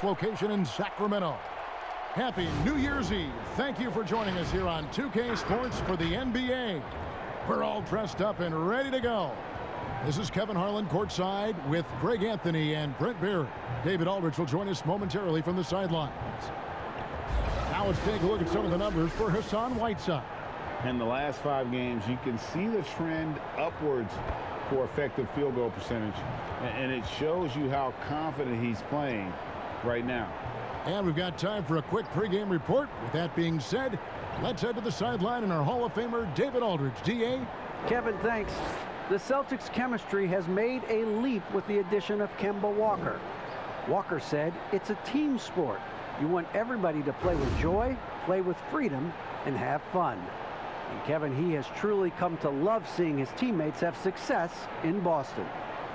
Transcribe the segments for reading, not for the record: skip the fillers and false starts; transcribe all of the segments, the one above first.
location in Sacramento. Happy New Year's Eve. Thank you for joining us here on 2K Sports for the NBA. We're all dressed up and ready to go. This is Kevin Harlan courtside with Greg Anthony and Brent Barry. David Aldridge will join us momentarily from the sidelines. Now let's take a look at some of the numbers for Hassan Whiteside. In the last 5 games, you can see the trend upwards for effective field goal percentage. And it shows you how confident he's playing right now. And we've got time for a quick pregame report. With that being said, let's head to the sideline and our Hall of Famer, David Aldridge. D.A.? Kevin, thanks. The Celtics' chemistry has made a leap with the addition of Kemba Walker. Walker said it's a team sport. You want everybody to play with joy, play with freedom, and have fun. And Kevin, he has truly come to love seeing his teammates have success in Boston.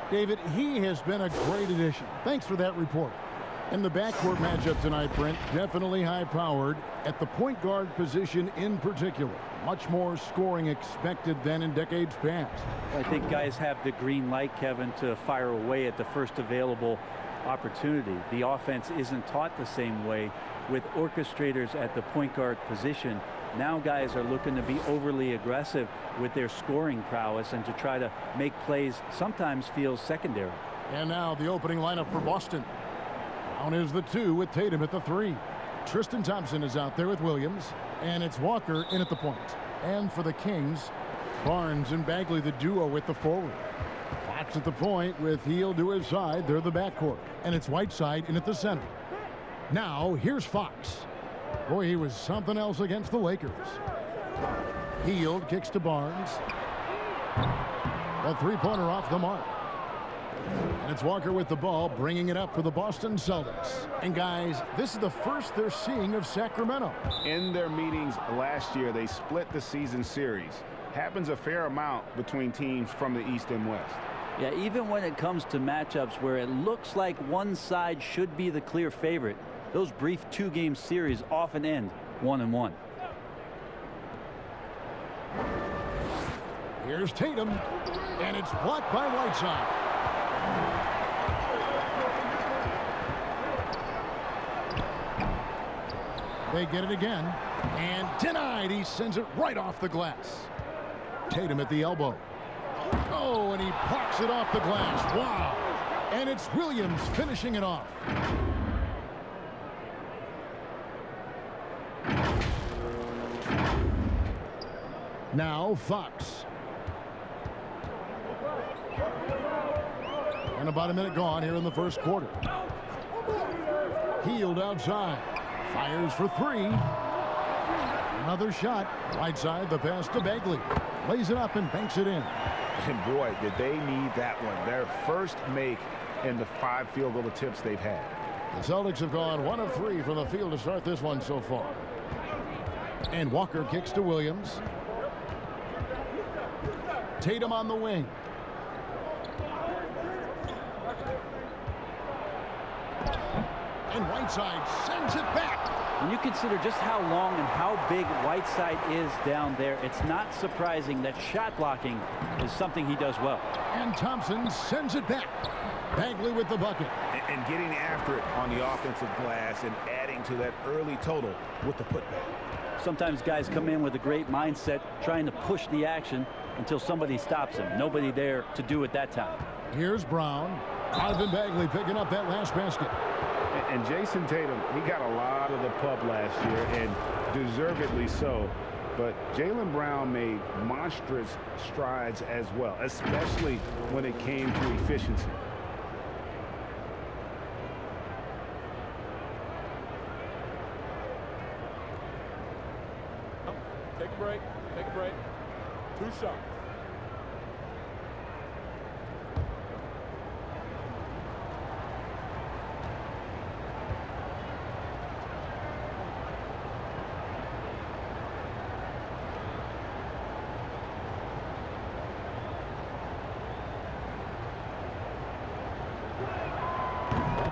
David, he has been a great addition. Thanks for that report. And the backcourt matchup tonight, Brent, definitely high-powered at the point guard position in particular. Much more scoring expected than in decades past. I think guys have the green light, Kevin, to fire away at the first available opportunity. The offense isn't taught the same way with orchestrators at the point guard position. Now guys are looking to be overly aggressive with their scoring prowess and to try to make plays sometimes feels secondary. And now the opening lineup for Boston. Brown is the 2 with Tatum at the 3. Tristan Thompson is out there with Williams. And it's Walker in at the point. And for the Kings, Barnes and Bagley, the duo with the forward. Fox at the point with Hield to his side. They're the backcourt. And it's Whiteside in at the center. Now, here's Fox. Boy, he was something else against the Lakers. Hield kicks to Barnes. A three-pointer off the mark. And it's Walker with the ball, bringing it up for the Boston Celtics. And guys, this is the first they're seeing of Sacramento. In their meetings last year, they split the season series. Happens a fair amount between teams from the East and West. Yeah, even when it comes to matchups where it looks like one side should be the clear favorite, those brief 2-game series often end 1-1. Here's Tatum, and it's blocked by Whiteside. They get it again, and denied. He sends it right off the glass. Tatum at the elbow. Oh, and he parks it off the glass. Wow. And it's Williams finishing it off. Now Fox. And about a minute gone here in the first quarter. Hield outside. Fires for 3. Another shot. Right side, the pass to Bagley. Lays it up and banks it in. And boy, did they need that one. Their first make in the 5 field goal attempts they've had. The Celtics have gone 1 of 3 from the field to start this one so far. And Walker kicks to Williams. Tatum on the wing. And Whiteside sends it back. When you consider just how long and how big Whiteside is down there, it's not surprising that shot blocking is something he does well. And Thompson sends it back. Bagley with the bucket. And getting after it on the offensive glass and adding to that early total with the putback. Sometimes guys come in with a great mindset trying to push the action until somebody stops him. Nobody there to do it that time. Here's Brown. Marvin Bagley picking up that last basket. And Jason Tatum, he got a lot of the pub last year, and deservedly so. But Jaylen Brown made monstrous strides as well, especially when it came to efficiency. Take a break. Take a break. 2 shots.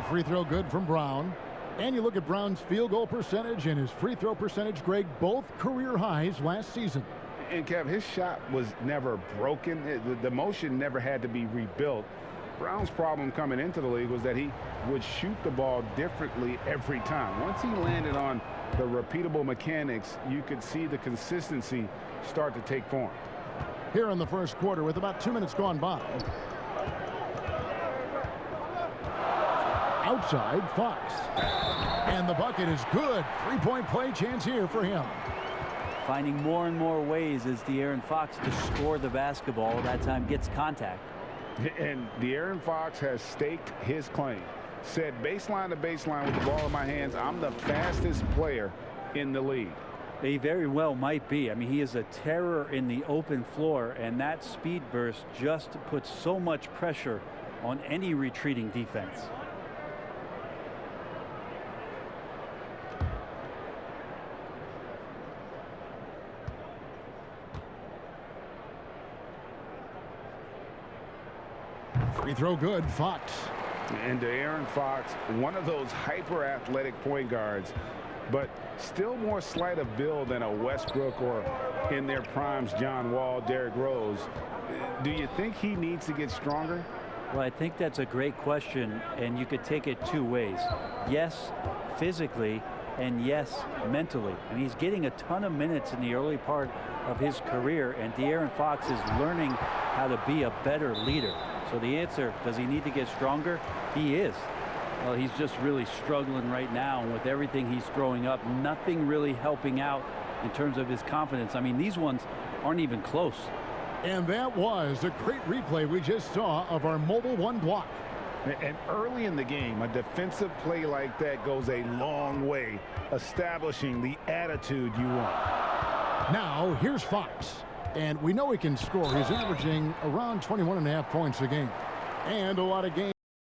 Free throw good from Brown. And you look at Brown's field goal percentage and his free throw percentage, Greg, both career highs last season. And Kev, his shot was never broken. The motion never had to be rebuilt. Brown's problem coming into the league was that he would shoot the ball differently every time. Once he landed on the repeatable mechanics, you could see the consistency start to take form. Here in the first quarter with about 2 minutes gone by. Outside, Fox. And the bucket is good. Three-point play chance here for him. Finding more and more ways as De'Aaron Fox to score the basketball. That time gets contact. And De'Aaron Fox has staked his claim. Said baseline to baseline with the ball in my hands, I'm the fastest player in the league. He very well might be. I mean, he is a terror in the open floor, and that speed burst just puts so much pressure on any retreating defense. Free throw good, Fox. And De'Aaron Fox, one of those hyper-athletic point guards, but still more slight of build than a Westbrook or in their primes John Wall, Derrick Rose. Do you think he needs to get stronger? Well, I think that's a great question, and you could take it two ways. Yes, physically, and yes, mentally. And he's getting a ton of minutes in the early part of his career, and De'Aaron Fox is learning how to be a better leader. So the answer, does he need to get stronger? He is. Well, he's just really struggling right now, and with everything he's throwing up, nothing really helping out in terms of his confidence. I mean, these ones aren't even close. And that was a great replay we just saw of our Mobile One block. And early in the game, a defensive play like that goes a long way, establishing the attitude you want. Now, here's Fox. And we know he can score. He's averaging around 21.5 points a game. And a lot of games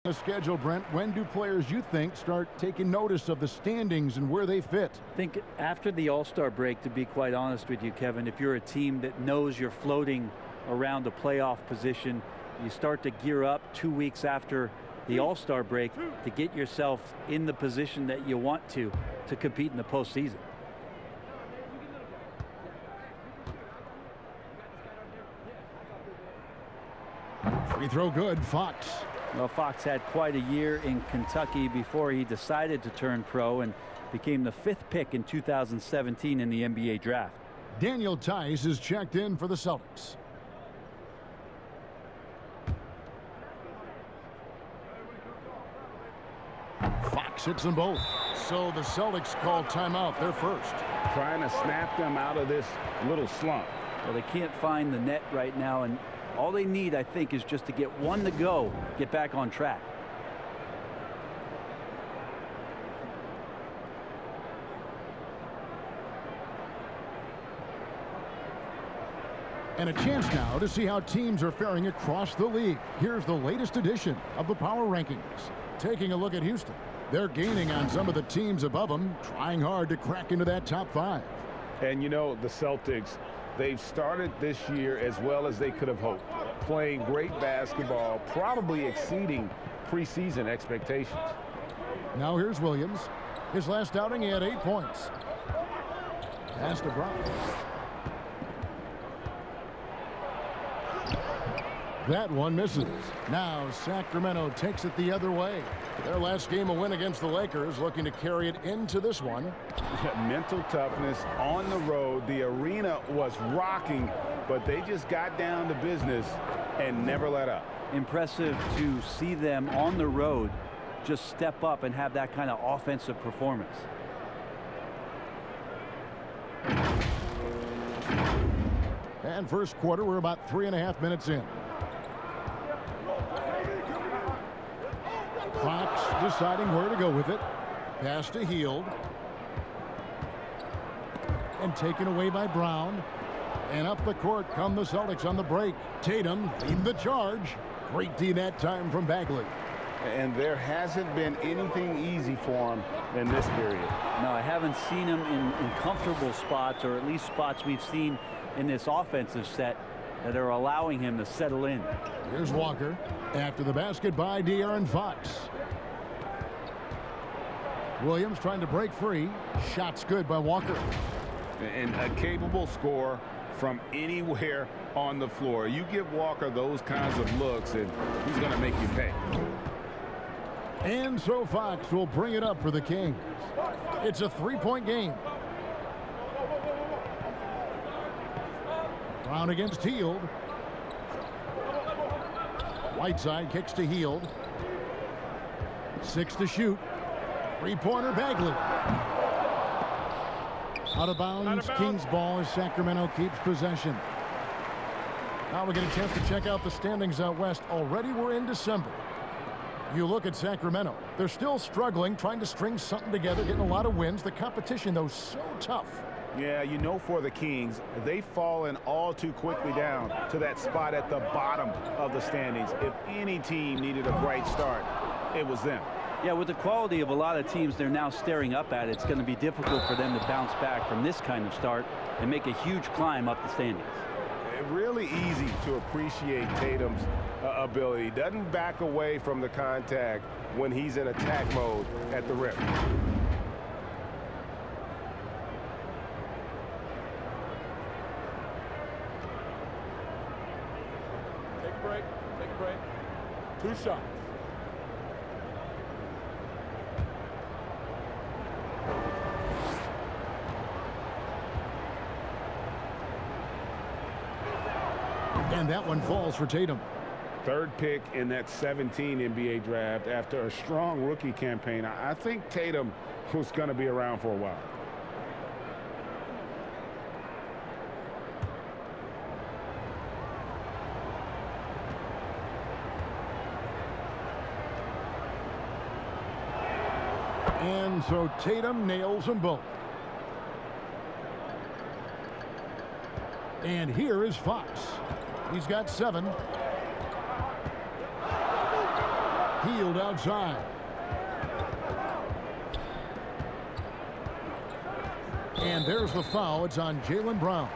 on the schedule, Brent. When do players, you think, start taking notice of the standings and where they fit? I think after the All-Star break, to be quite honest with you, Kevin, if you're a team that knows you're floating around a playoff position, you start to gear up 2 weeks after the All-Star break to get yourself in the position that you want to compete in the postseason. Free throw good, Fox. Well, Fox had quite a year in Kentucky before he decided to turn pro and became the 5th pick in 2017 in the NBA draft. Daniel Tice is checked in for the Celtics. Fox hits them both. So the Celtics call timeout. They're first. Trying to snap them out of this little slump. Well, they can't find the net right now, and all they need, I think, is just to get one to go, get back on track. And a chance now to see how teams are faring across the league. Here's the latest edition of the Power Rankings. Taking a look at Houston. They're gaining on some of the teams above them, trying hard to crack into that top 5. And you know, the Celtics, they've started this year as well as they could have hoped. Playing great basketball, probably exceeding preseason expectations. Now here's Williams. His last outing, he had 8 points. Pass to Brown. That one misses. Now Sacramento takes it the other way. Their last game, a win against the Lakers, looking to carry it into this one. Mental toughness on the road. The arena was rocking, but they just got down to business and never let up. Impressive to see them on the road just step up and have that kind of offensive performance. And first quarter, we're about 3.5 minutes in. Fox deciding where to go with it. Pass to Hield. And taken away by Brown. And up the court come the Celtics on the break. Tatum leading the charge. Great D that time from Bagley. And there hasn't been anything easy for him in this period. No, I haven't seen him in comfortable spots, or at least spots we've seen in this offensive set that are allowing him to settle in. Here's Walker after the basket by De'Aaron Fox. Williams trying to break free. Shots good by Walker. And a capable scorer, from anywhere on the floor. You give Walker those kinds of looks, and he's going to make you pay. And so Fox will bring it up for the Kings. It's a three-point game. Brown against Hield. Whiteside kicks to Hield. 6 to shoot. Three-pointer Bagley. Out of bounds. Kings ball as Sacramento keeps possession. Now we get a chance to check out the standings out west. Already we're in December. You look at Sacramento. They're still struggling, trying to string something together, getting a lot of wins. The competition, though, so tough. Yeah, you know, for the Kings, they've fallen all too quickly down to that spot at the bottom of the standings. If any team needed a bright start, it was them. Yeah, with the quality of a lot of teams they're now staring up at, it's going to be difficult for them to bounce back from this kind of start and make a huge climb up the standings. Really easy to appreciate Tatum's ability. Doesn't back away from the contact when he's in attack mode at the rim. Take a break. Take a break. 2 shots. And that one falls for Tatum. Third pick in that 17 NBA draft after a strong rookie campaign. I think Tatum was going to be around for a while. And so Tatum nails them both. And here is Fox. He's got 7. Hield outside. And there's the foul. It's on Jaylen Brown.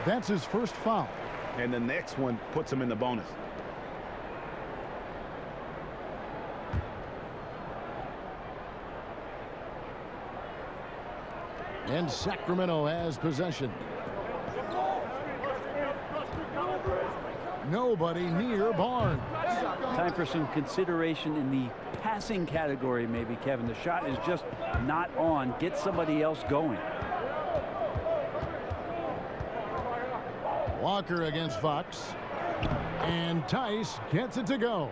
That's his first foul. And the next one puts him in the bonus. And Sacramento has possession. Nobody near Barnes. Time for some consideration in the passing category, maybe, Kevin. The shot is just not on. Get somebody else going. Walker against Fox. And Tice gets it to go.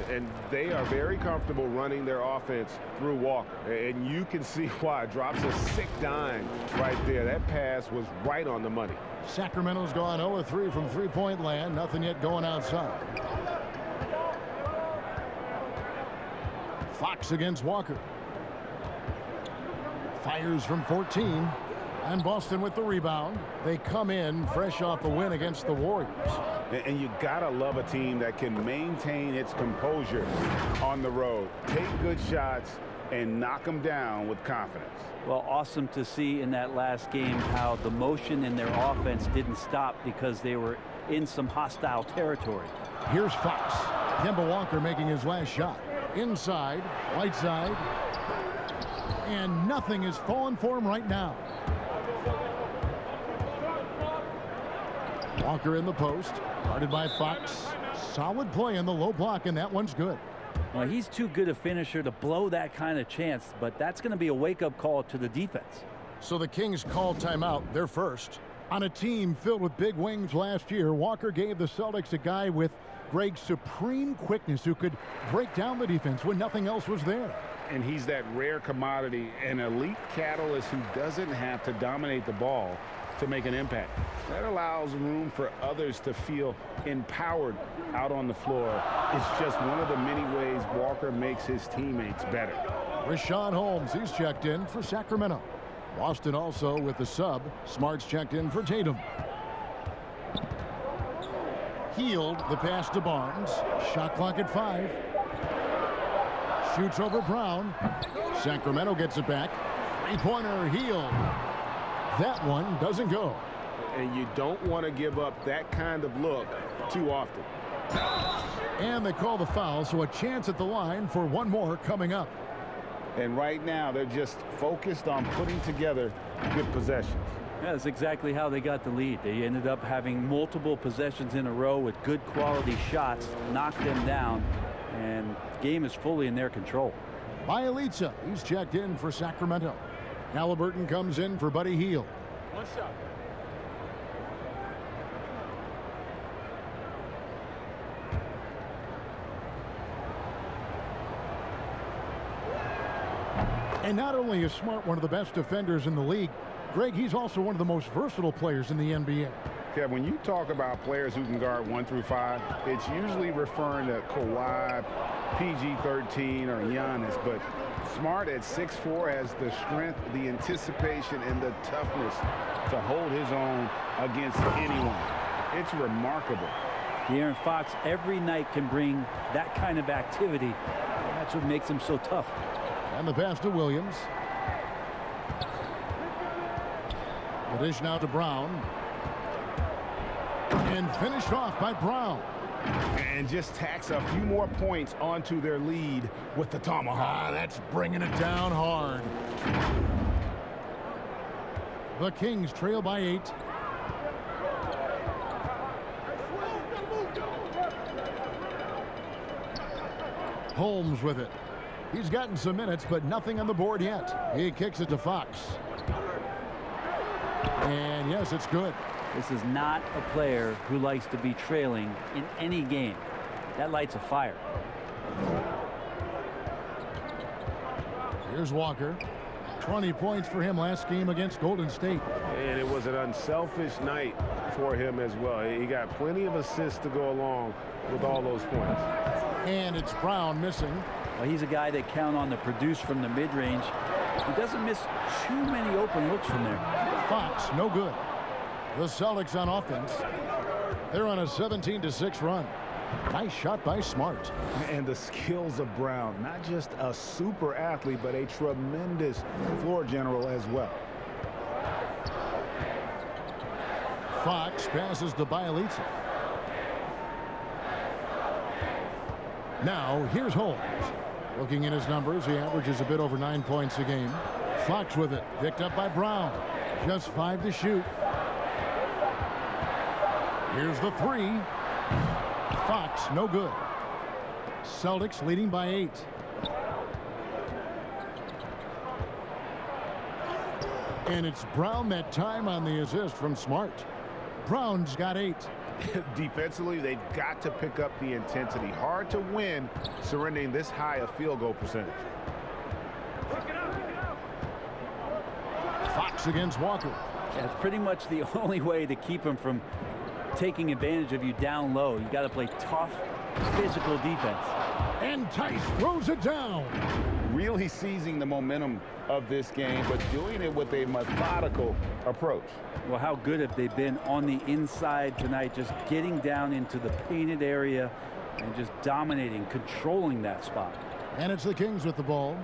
And they are very comfortable running their offense through Walker. And you can see why. Drops a sick dime right there. That pass was right on the money. Sacramento's gone 0-3 from three-point land. Nothing yet going outside. Fox against Walker. Fires from 14. And Boston with the rebound. They come in fresh off a win against the Warriors. And you gotta love a team that can maintain its composure on the road. Take good shots and knock them down with confidence. Well, awesome to see in that last game how the motion in their offense didn't stop because they were in some hostile territory. Here's Fox. Kemba Walker making his last shot. Inside, Whiteside. And nothing is falling for him right now. Walker in the post. Guarded by Fox. Solid play in the low block, and that one's good. Well, he's too good a finisher to blow that kind of chance, but that's going to be a wake-up call to the defense. So the Kings call timeout. They're first. On a team filled with big wings last year, Walker gave the Celtics a guy with Greg's supreme quickness who could break down the defense when nothing else was there. And he's that rare commodity, an elite catalyst who doesn't have to dominate the ball to make an impact. That allows room for others to feel empowered out on the floor. It's just one of the many ways Walker makes his teammates better. Richaun Holmes, he's checked in for Sacramento. Boston also with the sub. Smart's checked in for Tatum. Hield, the pass to Barnes. Shot clock at 5. Shoots over Brown. Sacramento gets it back. Three-pointer, Hield. That one doesn't go. And you don't want to give up that kind of look too often. And they call the foul, so a chance at the line for one more coming up. And right now, they're just focused on putting together good possessions. That's exactly how they got the lead. They ended up having multiple possessions in a row with good quality shots, knocked them down, and the game is fully in their control. Bielitsa, he's checked in for Sacramento. Halliburton comes in for Buddy Hield. One shot. And not only is Smart one of the best defenders in the league, Greg, he's also one of the most versatile players in the NBA. Yeah, when you talk about players who can guard 1 through 5, it's usually referring to Kawhi, PG-13, or Giannis. But Smart at 6'4" has the strength, the anticipation, and the toughness to hold his own against anyone. It's remarkable. De'Aaron Fox every night can bring that kind of activity. That's what makes him so tough. And the pass to Williams. The dish now to Brown. And finished off by Brown. And just tacks a few more points onto their lead with the tomahawk. That's bringing it down hard. The Kings trail by 8. Holmes with it. He's gotten some minutes, but nothing on the board yet. He kicks it to Fox. And yes, it's good. This is not a player who likes to be trailing in any game. That lights a fire. Here's Walker. 20 points for him last game against Golden State. And it was an unselfish night for him as well. He got plenty of assists to go along with all those points. And it's Brown missing. Well, he's a guy that count on to produce from the mid-range. He doesn't miss too many open looks from there. Fox, no good. The Celtics on offense. They're on a 17-6 run. Nice shot by Smart. And the skills of Brown, not just a super athlete, but a tremendous floor general as well. Fox passes to Bielitsa. Now, here's Holmes. Looking at his numbers, he averages a bit over 9 points a game. Fox with it, picked up by Brown. Just 5 to shoot. Here's the 3. Fox, no good. Celtics leading by 8. And it's Brown that time on the assist from Smart. Brown's got 8. Defensively, they've got to pick up the intensity. Hard to win surrendering this high a field goal percentage. Fox against Walker. That's pretty much the only way to keep him from taking advantage of you down low. You got to play tough, physical defense. And Tice throws it down. Really seizing the momentum of this game, but doing it with a methodical approach. Well, how good have they been on the inside tonight, just getting down into the painted area and just dominating, controlling that spot. And it's the Kings with the ball,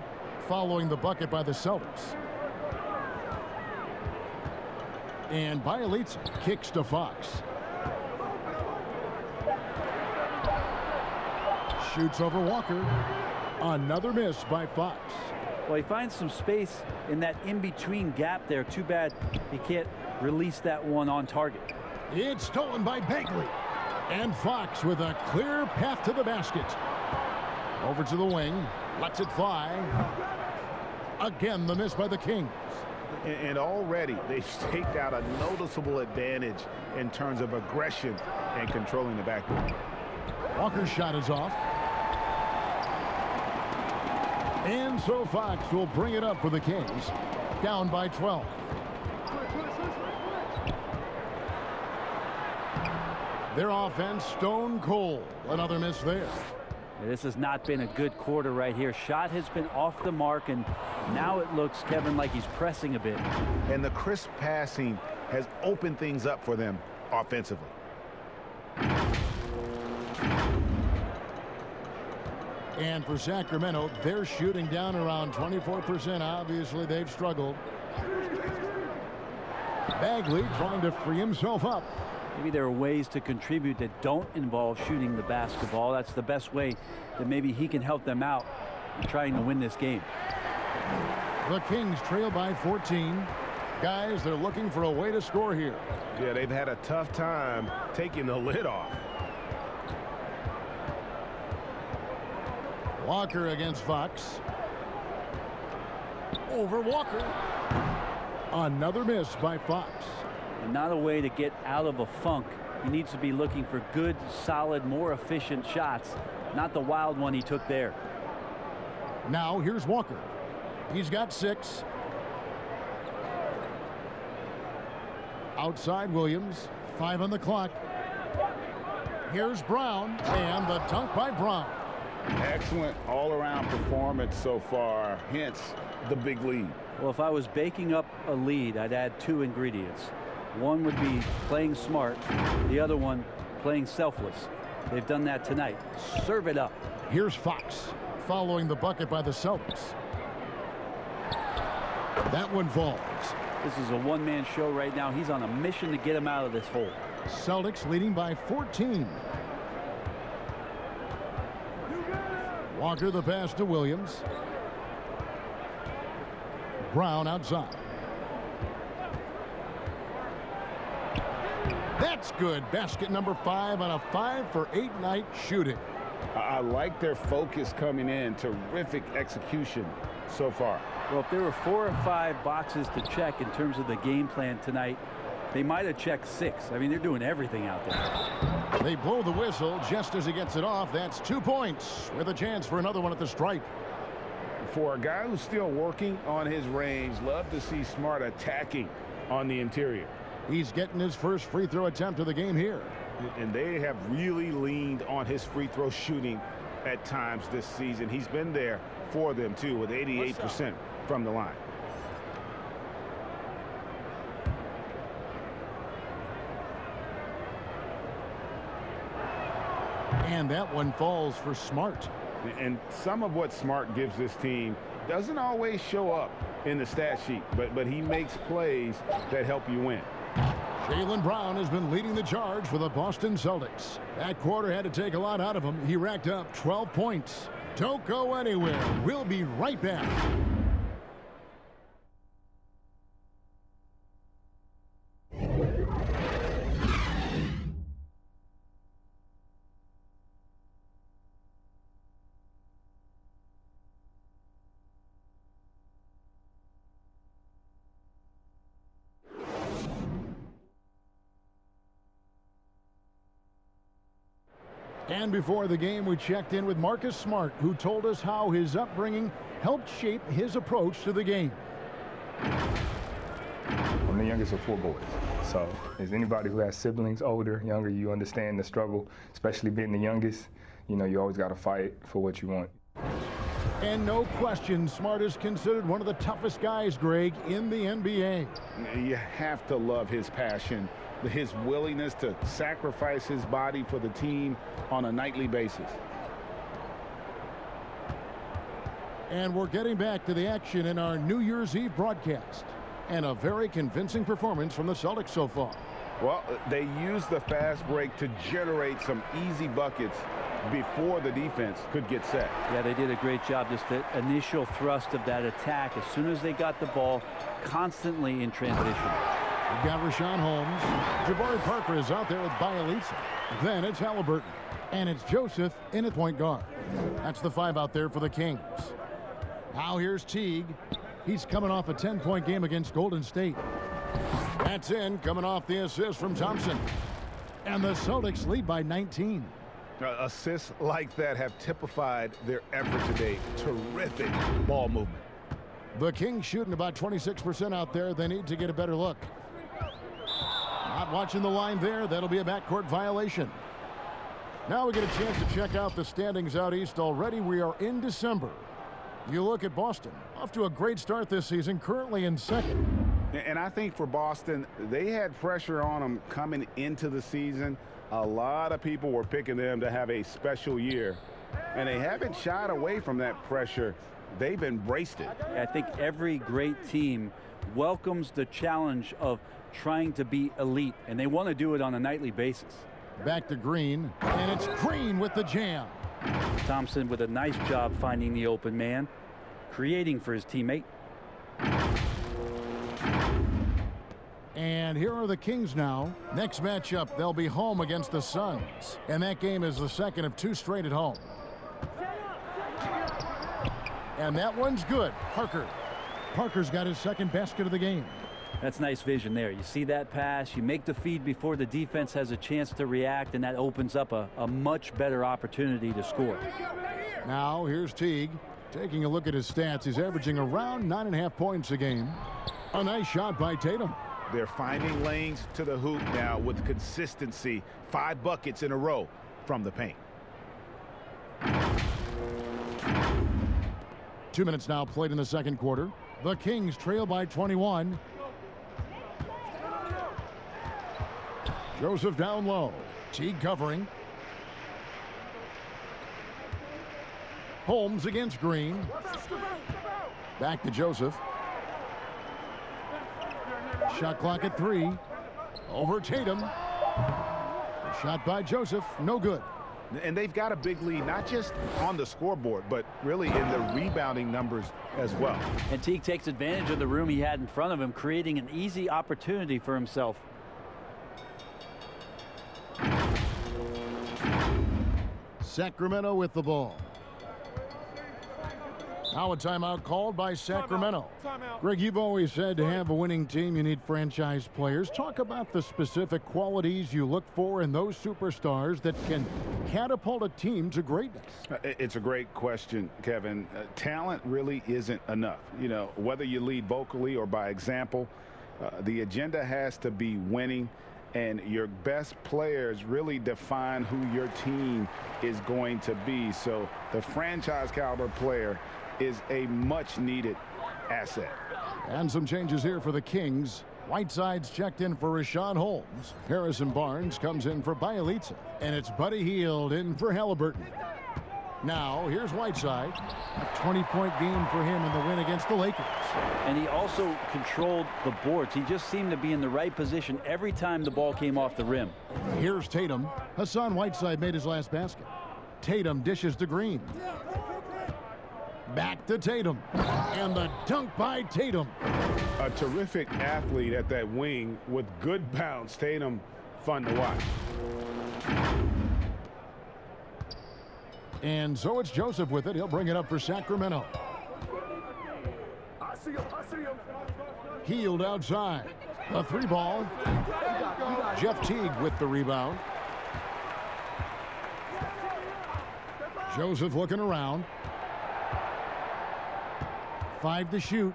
following the bucket by the Celtics. And Bielitsa kicks to Fox. Shoots over Walker. Another miss by Fox. Well, he finds some space in that in-between gap there. Too bad he can't release that one on target. It's stolen by Bagley. And Fox with a clear path to the basket. Over to the wing. Lets it fly. Again, the miss by the Kings. And already they've staked out a noticeable advantage in terms of aggression and controlling the backcourt. Walker's shot is off. And so Fox will bring it up for the Kings. Down by 12. Their offense stone cold. Another miss there. This has not been a good quarter right here. Shot has been off the mark, and now it looks, Kevin, like he's pressing a bit. And the crisp passing has opened things up for them offensively. And for Sacramento, they're shooting down around 24%. Obviously, they've struggled. Bagley trying to free himself up. Maybe there are ways to contribute that don't involve shooting the basketball. That's the best way that maybe he can help them out in trying to win this game. The Kings trail by 14. Guys, they're looking for a way to score here. Yeah, they've had a tough time taking the lid off. Walker against Fox. Over Walker. Another miss by Fox. And not a way to get out of a funk. He needs to be looking for good, solid, more efficient shots, not the wild one he took there. Now here's Walker. He's got 6. Outside Williams. 5 on the clock. Here's Brown, and the dunk by Brown. Excellent all-around performance so far, hence the big lead. Well, if I was baking up a lead, I'd add 2 ingredients. One would be playing smart. The other one, playing selfless. They've done that tonight. Serve it up. Here's Fox following the bucket by the Celtics. That one falls. This is a one-man show right now. He's on a mission to get him out of this hole. Celtics leading by 14. Walker the pass to Williams. Brown outside. That's good. Basket number 5 on a 5-for-8 night shooting. I like their focus coming in. Terrific execution so far. Well, if there were 4 or 5 boxes to check in terms of the game plan tonight, they might have checked 6. I mean, they're doing everything out there. They blow the whistle just as he gets it off. That's 2 points with a chance for another one at the stripe. For a guy who's still working on his range, love to see Smart attacking on the interior. He's getting his first free throw attempt of the game here. And they have really leaned on his free throw shooting at times this season. He's been there for them, too, with 88% from the line. And that one falls for Smart. And some of what Smart gives this team doesn't always show up in the stat sheet, but he makes plays that help you win. Jaylen Brown has been leading the charge for the Boston Celtics. That quarter had to take a lot out of him. He racked up 12 points. Don't go anywhere. We'll be right back. And before the game, we checked in with Marcus Smart, who told us how his upbringing helped shape his approach to the game. I'm the youngest of 4 boys. So as anybody who has siblings, older, younger, you understand the struggle, especially being the youngest. You know, you always got to fight for what you want. And no question, Smart is considered one of the toughest guys, Greg, in the NBA. You have to love his passion, his willingness to sacrifice his body for the team on a nightly basis. And we're getting back to the action in our New Year's Eve broadcast. And a very convincing performance from the Celtics so far. Well, they used the fast break to generate some easy buckets before the defense could get set. Yeah, they did a great job. Just the initial thrust of that attack, as soon as they got the ball, constantly in transition. We've got Rashawn Holmes. Jabari Parker is out there with Bielitsa. Then it's Halliburton. And it's Joseph in at point guard. That's the 5 out there for the Kings. Now here's Teague. He's coming off a 10-point game against Golden State. That's in, coming off the assist from Thompson. And the Celtics lead by 19. Assists like that have typified their effort today. Terrific ball movement. The Kings shooting about 26% out there. They need to get a better look. Not watching the line there. That'll be a backcourt violation. Now we get a chance to check out the standings out east. Already we are in December. You look at Boston, off to a great start this season, currently in second. And I think for Boston, they had pressure on them coming into the season. A lot of people were picking them to have a special year, and they haven't shied away from that pressure. They've embraced it. I think every great team welcomes the challenge of trying to be elite, and they want to do it on a nightly basis. Back to Green, and it's Green with the jam. Thompson with a nice job finding the open man, creating for his teammate. And here are the Kings now. Next matchup, they'll be home against the Suns. And that game is the second of 2 straight at home. And that one's good. Parker's got his second basket of the game. That's nice vision there. You see that pass, you make the feed before the defense has a chance to react, and that opens up a much better opportunity to score. Now here's Teague. Taking a look at his stats, he's averaging around 9.5 points a game. A nice shot by Tatum. They're finding lanes to the hoop now with consistency. 5 buckets in a row from the paint. 2 minutes now played in the second quarter. The Kings trail by 21. Joseph down low. Teague covering. Holmes against Green. Back to Joseph. Shot clock at 3. Over Tatum. A shot by Joseph. No good. And they've got a big lead, not just on the scoreboard, but really in the rebounding numbers as well. And Teague takes advantage of the room he had in front of him, creating an easy opportunity for himself. Sacramento with the ball. Now a timeout called by Sacramento. Timeout. Greg, you've always said to have a winning team, you need franchise players. Talk about the specific qualities you look for in those superstars that can catapult a team to greatness. It's a great question, Kevin. Talent really isn't enough. You know, whether you lead vocally or by example, the agenda has to be winning. And your best players really define who your team is going to be. So the franchise caliber player is a much needed asset. And some changes here for the Kings. Whiteside's checked in for Rashawn Holmes. Harrison Barnes comes in for Bielitsa. And it's Buddy Hield in for Halliburton. Now, here's Whiteside. A 20-point game for him in the win against the Lakers. And he also controlled the boards. He just seemed to be in the right position every time the ball came off the rim. Here's Tatum. Hassan Whiteside made his last basket. Tatum dishes to Green. Back to Tatum. And the dunk by Tatum. A terrific athlete at that wing with good bounce. Tatum, fun to watch. And so it's Joseph with it. He'll bring it up for Sacramento. Hield outside. A 3-ball. Jeff Teague with the rebound. Joseph looking around. 5 to shoot.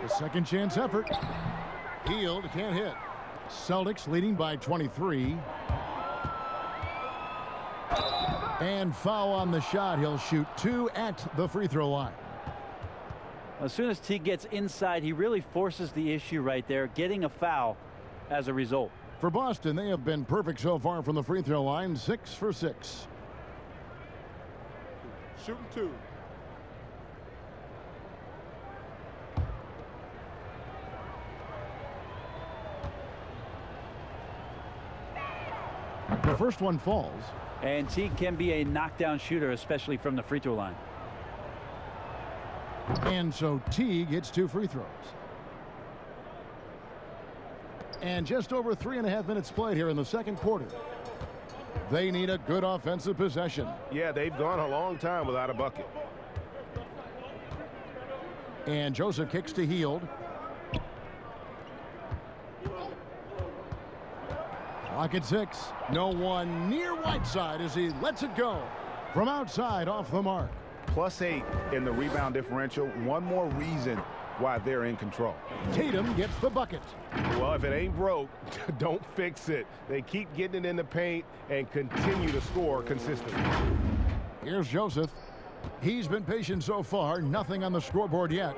A second chance effort. Hield can't hit. Celtics leading by 23. And foul on the shot. He'll shoot 2 at the free throw line. As soon as Teague gets inside, he really forces the issue right there, getting a foul as a result. For Boston, they have been perfect so far from the free throw line. 6 for 6. Shooting 2. The first one falls. And Teague can be a knockdown shooter, especially from the free throw line. And so Teague hits 2 free throws. And just over 3.5 minutes played here in the second quarter. They need a good offensive possession. Yeah, they've gone a long time without a bucket. And Joseph kicks to Hield. Clock at 6. No one near Whiteside as he lets it go. From outside, off the mark. +8 in the rebound differential. One more reason why they're in control. Tatum gets the bucket. Well, if it ain't broke, don't fix it. They keep getting it in the paint and continue to score consistently. Here's Joseph. He's been patient so far. Nothing on the scoreboard yet.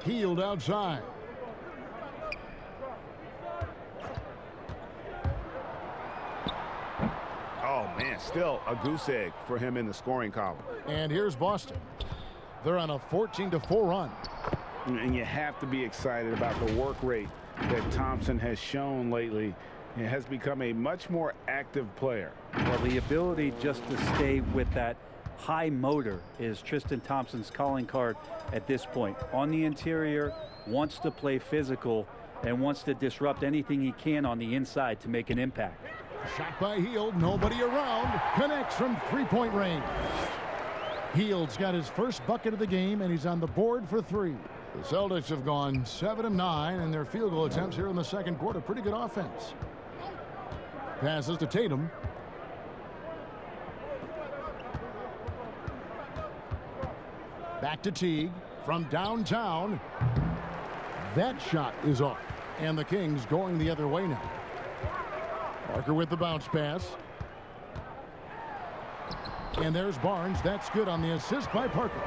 Hield outside. Oh, man, still a goose egg for him in the scoring column. And here's Boston. They're on a 14-4 run. And you have to be excited about the work rate that Thompson has shown lately. He has become a much more active player. Well, the ability just to stay with that High motor is Tristan Thompson's calling card at this point. On the interior, wants to play physical and wants to disrupt anything he can on the inside to make an impact. Shot by Hield, nobody around, connects from three-point range. Hield's got his first bucket of the game, and he's on the board for 3. The Celtics have gone 7 of 9 in their field goal attempts here in the second quarter. Pretty good offense. Passes to Tatum. Back to Teague from downtown. That shot is off, and the Kings going the other way now. Parker with the bounce pass. And there's Barnes. That's good on the assist by Parker.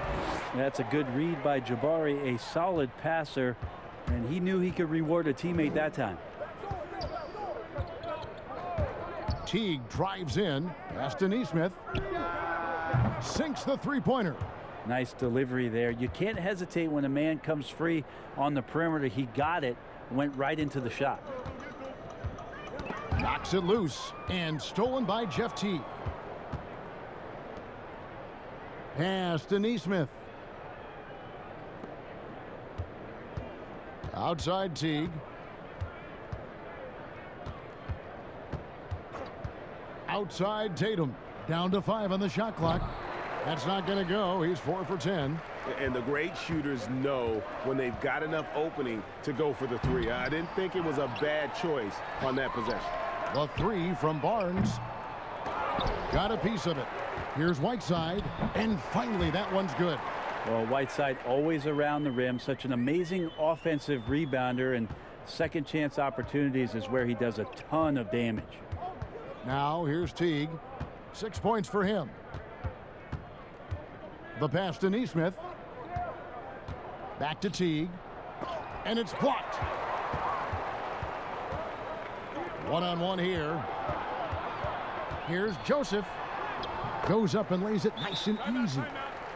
That's a good read by Jabari, a solid passer, and he knew he could reward a teammate that time. Teague drives in. Pass to Nesmith. Sinks the three-pointer. Nice delivery there. You can't hesitate when a man comes free on the perimeter. He got it, went right into the shot. Knocks it loose and stolen by Jeff Teague. Pass to Nesmith. Outside Teague. Outside Tatum. Down to 5 on the shot clock. That's not going to go. He's 4 for 10. And the great shooters know when they've got enough opening to go for the 3. I didn't think it was a bad choice on that possession. The 3 from Barnes. Got a piece of it. Here's Whiteside. And finally, that one's good. Well, Whiteside always around the rim. Such an amazing offensive rebounder, and second chance opportunities is where he does a ton of damage. Now here's Teague. 6 points for him. The pass to Nesmith. Back to Teague. And it's blocked. One-on-one here. Here's Joseph. Goes up and lays it nice and easy.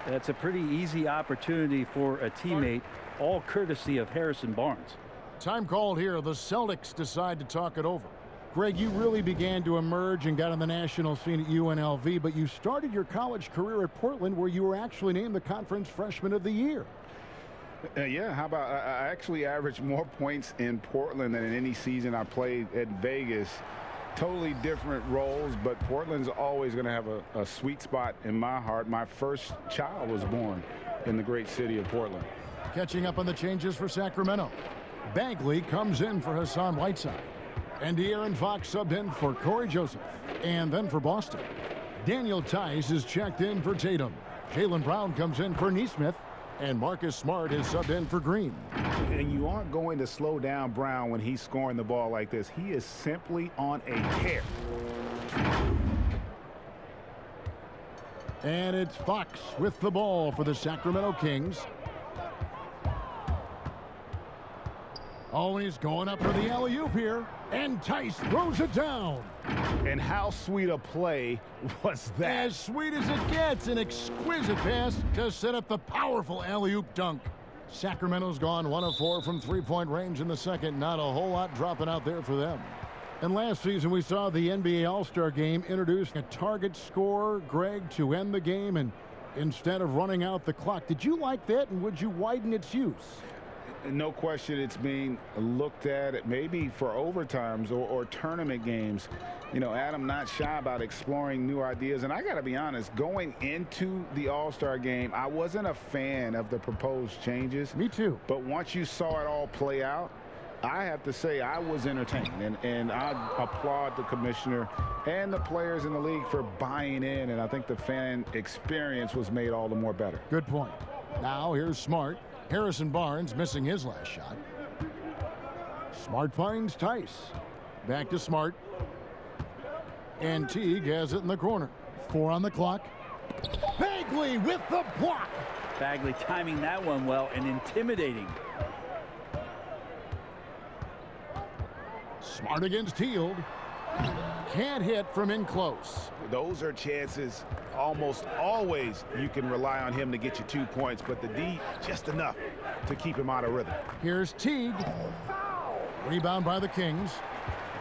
That's a pretty easy opportunity for a teammate, all courtesy of Harrison Barnes. Time called here. The Celtics decide to talk it over. Greg, you really began to emerge and got on the national scene at UNLV, but you started your college career at Portland, where you were actually named the Conference Freshman of the Year. Yeah, how about I actually averaged more points in Portland than in any season I played at Vegas. Totally different roles, but Portland's always going to have a sweet spot in my heart. My first child was born in the great city of Portland. Catching up on the changes for Sacramento. Bagley comes in for Hassan Whiteside. And De'Aaron Fox subbed in for Corey Joseph. And then for Boston, Daniel Tice is checked in for Tatum. Jaylen Brown comes in for Nesmith. And Marcus Smart is subbed in for Green. And you aren't going to slow down Brown when he's scoring the ball like this. He is simply on a tear. And it's Fox with the ball for the Sacramento Kings. Oh, and he's going up for the alley-oop here. And Tice throws it down. And how sweet a play was that? As sweet as it gets. An exquisite pass to set up the powerful alley-oop dunk. Sacramento's gone 1 of 4 from three-point range in the second. Not a whole lot dropping out there for them. And last season we saw the NBA All-Star Game introduce a target scorer, Greg, to end the game and instead of running out the clock. Did you like that, and would you widen its use? No question it's being looked at maybe for overtimes or tournament games. You know, Adam not shy about exploring new ideas. And I got to be honest, going into the All-Star game, I wasn't a fan of the proposed changes. Me too. But once you saw it all play out, I have to say I was entertained. And I applaud the commissioner and the players in the league for buying in. And I think the fan experience was made all the more better. Good point. Now here's Smart. Harrison Barnes missing his last shot. Smart finds Tice. Back to Smart. And Teague has it in the corner. 4 on the clock. Bagley with the block. Bagley timing that one well and intimidating. Smart against Hield. Can't hit from in close. Those are chances almost always you can rely on him to get you 2 points, but the D just enough to keep him out of rhythm. Here's Teague. Rebound by the Kings.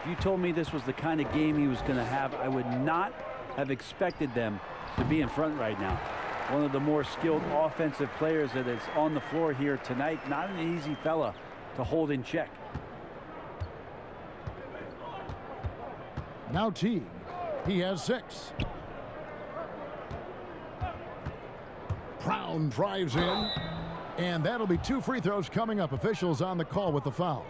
If you told me this was the kind of game he was going to have, I would not have expected them to be in front right now. One of the more skilled offensive players that is on the floor here tonight. Not an easy fella to hold in check. Now Teague. He has 6. Brown drives in. And that'll be 2 free throws coming up. Officials on the call with the foul.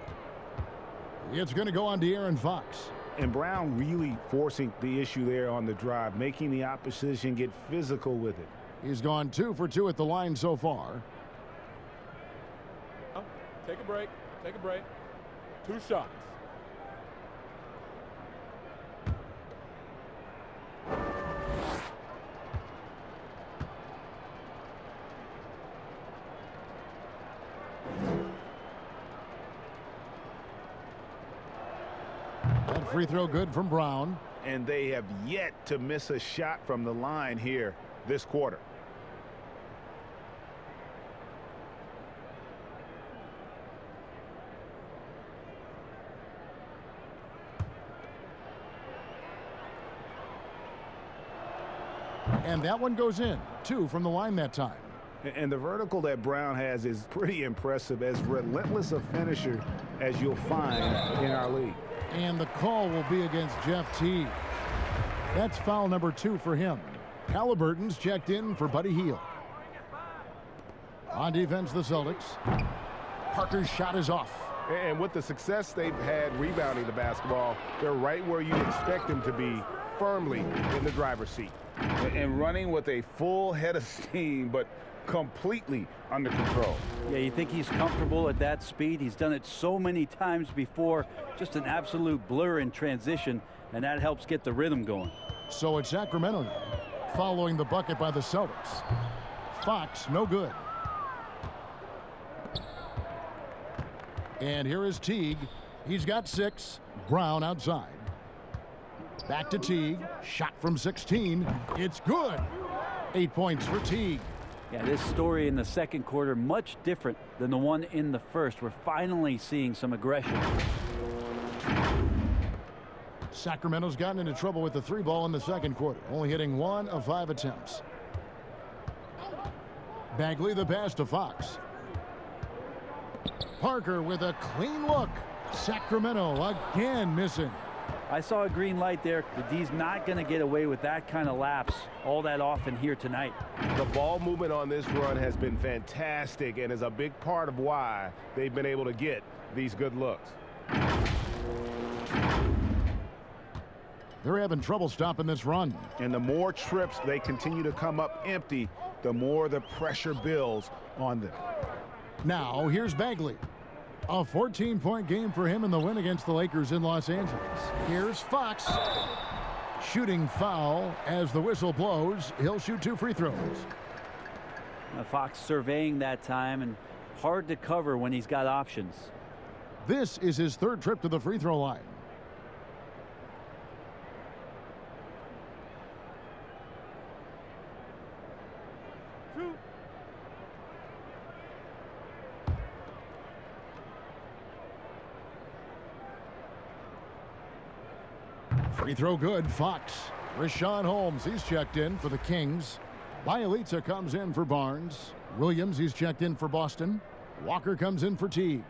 It's going to go on De'Aaron Fox. And Brown really forcing the issue there on the drive, making the opposition get physical with it. He's gone 2 for 2 at the line so far. Take a break. Take a break. 2 shots. That free throw good from Brown. And they have yet to miss a shot from the line here this quarter. And that one goes in. 2 from the line that time. And the vertical that Brown has is pretty impressive, as relentless a finisher as you'll find in our league. And the call will be against Jeff Teague. That's foul number 2 for him. Halliburton's checked in for Buddy Hield. On defense, the Celtics. Parker's shot is off. And with the success they've had rebounding the basketball, they're right where you'd expect them to be, firmly in the driver's seat. And running with a full head of steam, but completely under control. Yeah, you think he's comfortable at that speed? He's done it so many times before. Just an absolute blur in transition, and that helps get the rhythm going. So it's Sacramento now, following the bucket by the Celtics. Fox, no good. And here is Teague. He's got 6. Brown outside. Back to Teague. Shot from 16. It's good. 8 points for Teague. Yeah, this story in the second quarter much different than the one in the first. We're finally seeing some aggression. Sacramento's gotten into trouble with the 3 ball in the second quarter, only hitting 1 of 5 attempts. Bagley the pass to Fox. Parker with a clean look. Sacramento again missing. I saw a green light there. The D's not going to get away with that kind of lapse all that often here tonight. The ball movement on this run has been fantastic and is a big part of why they've been able to get these good looks. They're having trouble stopping this run. And the more trips they continue to come up empty, the more the pressure builds on them. Now here's Bagley. A 14-point game for him in the win against the Lakers in Los Angeles. Here's Fox. Shooting foul as the whistle blows. He'll shoot 2 free throws. Fox surveying that time, and hard to cover when he's got options. This is his 3rd trip to the free throw line. Free throw good. Fox. Richaun Holmes, he's checked in for the Kings. Bielitsa comes in for Barnes. Williams, he's checked in for Boston. Walker comes in for Teague.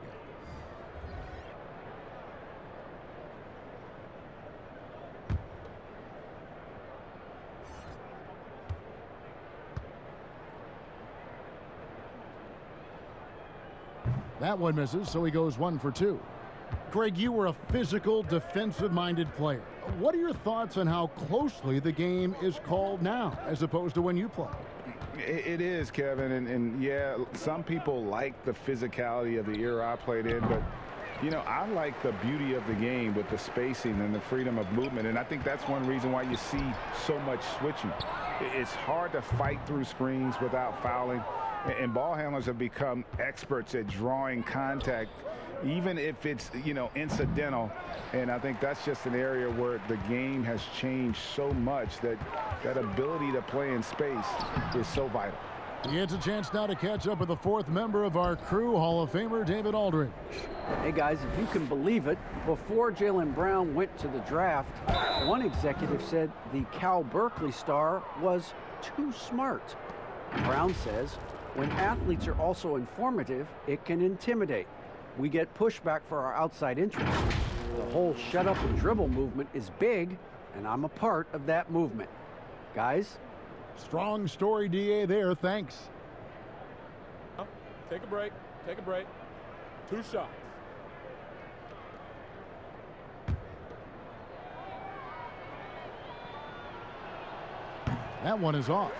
That one misses, so he goes 1 for 2. Greg, you were a physical, defensive-minded player. What are your thoughts on how closely the game is called now, as opposed to when you played? It is, Kevin, and yeah, some people like the physicality of the era I played in, but you know, I like the beauty of the game with the spacing and the freedom of movement, and I think that's one reason why you see so much switching. It's hard to fight through screens without fouling, and ball handlers have become experts at drawing contact, even if it's, you know, incidental. And I think that's just an area where the game has changed so much that that ability to play in space is so vital. It's a chance now to catch up with the fourth member of our crew, Hall of Famer David Aldridge. Hey guys, if you can believe it, before Jaylen Brown went to the draft, one executive said the Cal Berkeley star was too smart. Brown says, when athletes are also informative, it can intimidate. We get pushback for our outside interests. The whole shut up and dribble movement is big, and I'm a part of that movement. Guys? Strong story, DA, there. Thanks. Take a break. Take a break. 2 shots. That one is off.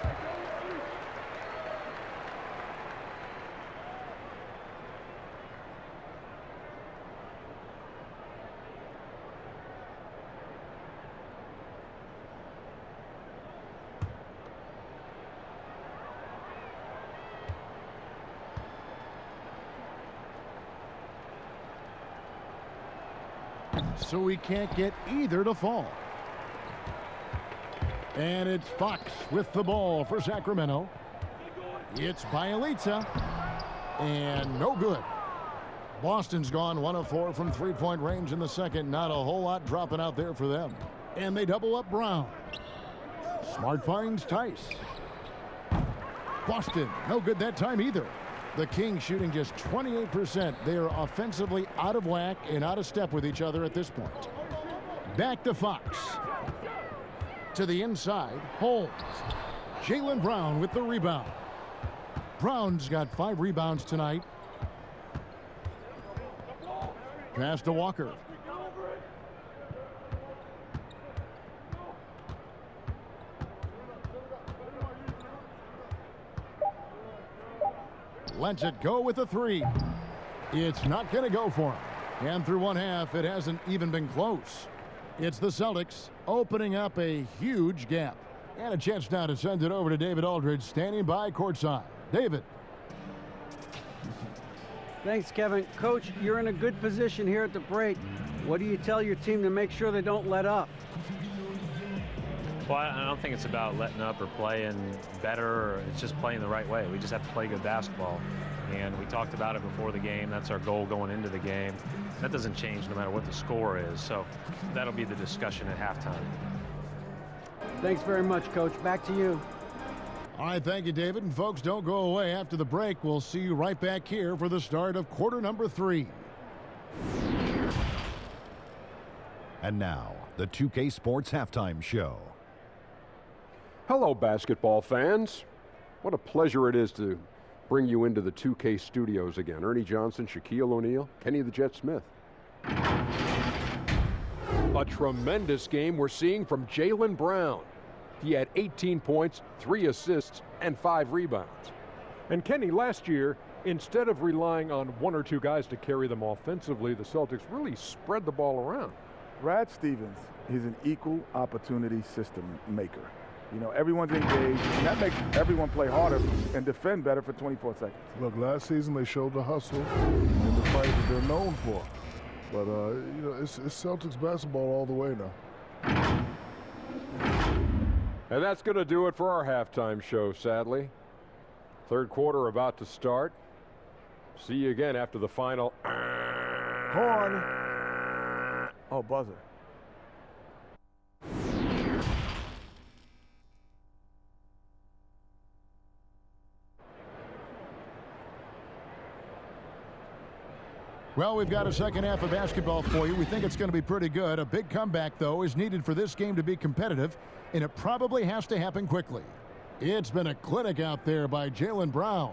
So we can't get either to fall. And it's Fox with the ball for Sacramento. It's Bjelica. And no good. Boston's gone 1 of 4 from three-point range in the second. Not a whole lot dropping out there for them. And they double up Brown. Smart finds Tice. Boston, no good that time either. The Kings shooting just 28%. They are offensively out of whack and out of step with each other at this point. Back to Fox. To the inside, Holmes. Jaylen Brown with the rebound. Brown's got 5 rebounds tonight. Pass to Walker. Lets it go with a 3. It's not going to go for him. And through one half, it hasn't even been close. It's the Celtics opening up a huge gap. And a chance now to send it over to David Aldridge, standing by courtside. David. Thanks, Kevin. Coach, you're in a good position here at the break. What do you tell your team to make sure they don't let up? Well, I don't think it's about letting up or playing better. Or it's just playing the right way. We just have to play good basketball. And we talked about it before the game. That's our goal going into the game. That doesn't change no matter what the score is. So that'll be the discussion at halftime. Thanks very much, Coach. Back to you. All right, thank you, David. And folks, don't go away. After the break, we'll see you right back here for the start of quarter number 3. And now, the 2K Sports Halftime Show. Hello, basketball fans. What a pleasure it is to bring you into the 2K studios again. Ernie Johnson, Shaquille O'Neal, Kenny the Jet Smith. A tremendous game we're seeing from Jaylen Brown. He had 18 points, 3 assists, and 5 rebounds. And Kenny, last year, instead of relying on 1 or 2 guys to carry them offensively, the Celtics really spread the ball around. Brad Stevens, he's an equal opportunity system maker. You know, everyone's engaged, and that makes everyone play harder and defend better for 24 seconds. Look, last season they showed the hustle and the fight that they're known for. But, you know, it's Celtics basketball all the way now. And that's going to do it for our halftime show, sadly. Third quarter about to start. See you again after the final. Horn. Oh, buzzer. Well, we've got a second half of basketball for you. We think it's going to be pretty good. A big comeback, though, is needed for this game to be competitive, and it probably has to happen quickly. It's been a clinic out there by Jaylen Brown.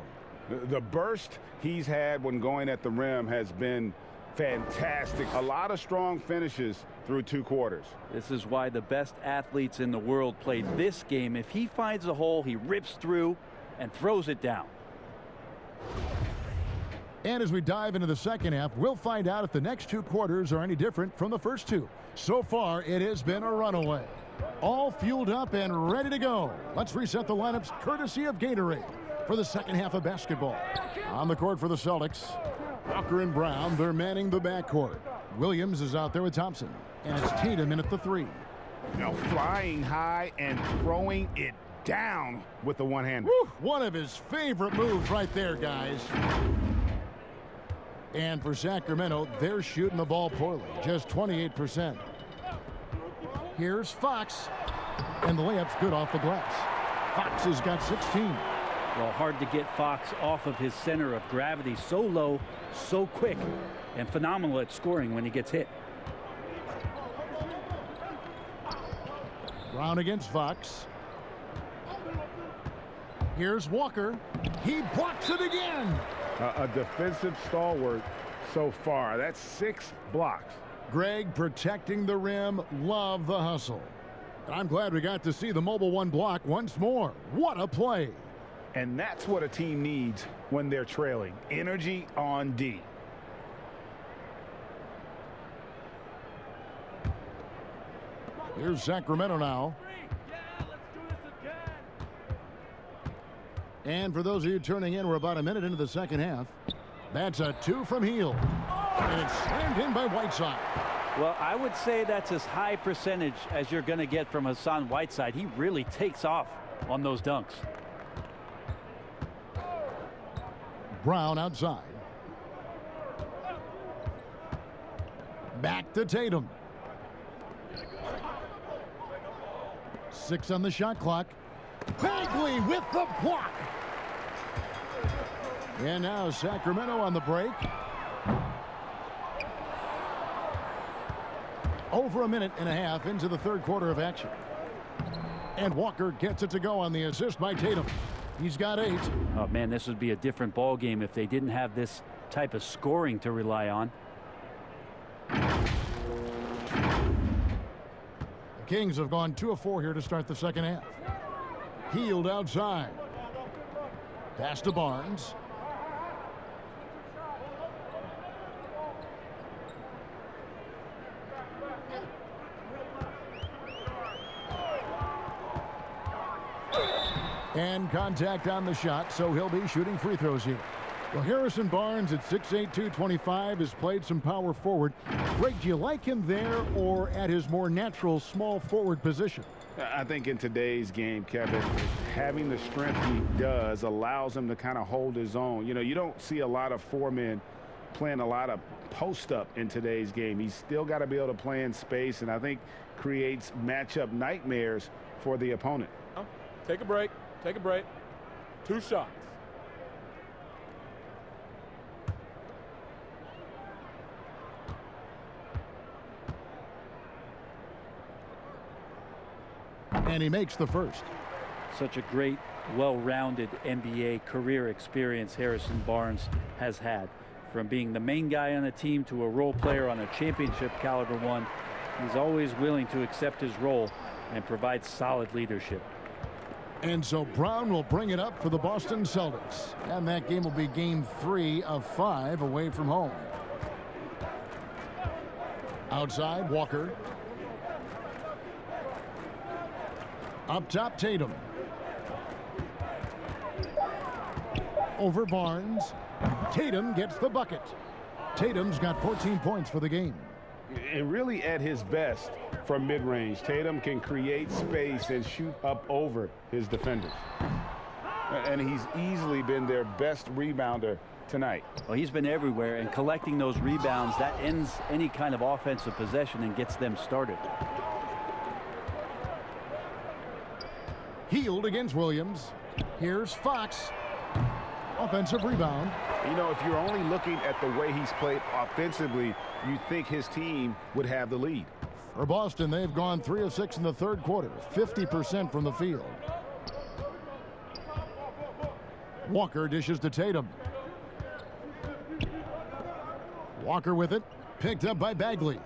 The burst he's had when going at the rim has been fantastic. A lot of strong finishes through 2 quarters. This is why the best athletes in the world play this game. If he finds a hole, he rips through and throws it down. And as we dive into the second half, we'll find out if the next 2 quarters are any different from the first 2. So far, it has been a runaway. All fueled up and ready to go. Let's reset the lineups courtesy of Gatorade for the second half of basketball. On the court for the Celtics, Walker and Brown, they're manning the backcourt. Williams is out there with Thompson, and it's Tatum in at the 3. You know, flying high and throwing it down with the one-hander. One of his favorite moves right there, guys. And for Sacramento, they're shooting the ball poorly, just 28%. Here's Fox, and the layup's good off the glass. Fox has got 16. Well, hard to get Fox off of his center of gravity. So low, so quick, and phenomenal at scoring when he gets hit. Brown against Fox. Here's Walker. He blocks it again. A defensive stalwart so far. That's 6 blocks. Greg protecting the rim. Love the hustle. I'm glad we got to see the Mobile One block once more. What a play. And that's what a team needs when they're trailing. Energy on D. Here's Sacramento now. And for those of you turning in, we're about a minute into the second half. That's a 2 from Hield. And it's slammed in by Whiteside. Well, I would say that's as high percentage as you're going to get from Hassan Whiteside. He really takes off on those dunks. Brown outside. Back to Tatum. 6 on the shot clock. Bagley with the block. And now Sacramento on the break. Over a minute and a half into the third quarter of action. And Walker gets it to go on the assist by Tatum. He's got 8. Oh, man, this would be a different ball game if they didn't have this type of scoring to rely on. The Kings have gone 2 of 4 here to start the second half. Hield outside. Pass to Barnes. And contact on the shot, so he'll be shooting free throws here. Well, Harrison Barnes at 6'8", 225 has played some power forward. Greg, do you like him there or at his more natural small forward position? I think in today's game, Kevin, having the strength he does allows him to kind of hold his own. You know, you don't see a lot of 4 men playing a lot of post-up in today's game. He's still got to be able to play in space, and I think creates matchup nightmares for the opponent. Take a break. Take a break. 2 shots. And he makes the first. Such a great, well-rounded NBA career experience Harrison Barnes has had. From being the main guy on a team to a role player on a championship caliber one, he's always willing to accept his role and provide solid leadership. And so Brown will bring it up for the Boston Celtics. And that game will be game 3 of 5 away from home. Outside, Walker. Up top, Tatum. Over Barnes. Tatum gets the bucket. Tatum's got 14 points for the game. And really at his best from mid-range, Tatum can create space and shoot up over his defenders. And he's easily been their best rebounder tonight. Well, he's been everywhere, and collecting those rebounds, that ends any kind of offensive possession and gets them started. Hield against Williams. Here's Fox. Offensive rebound. You know, if you're only looking at the way he's played offensively, you think his team would have the lead. For Boston, they've gone 3 of 6 in the third quarter, 50% from the field. Walker dishes to Tatum. Walker with it, picked up by Bagley.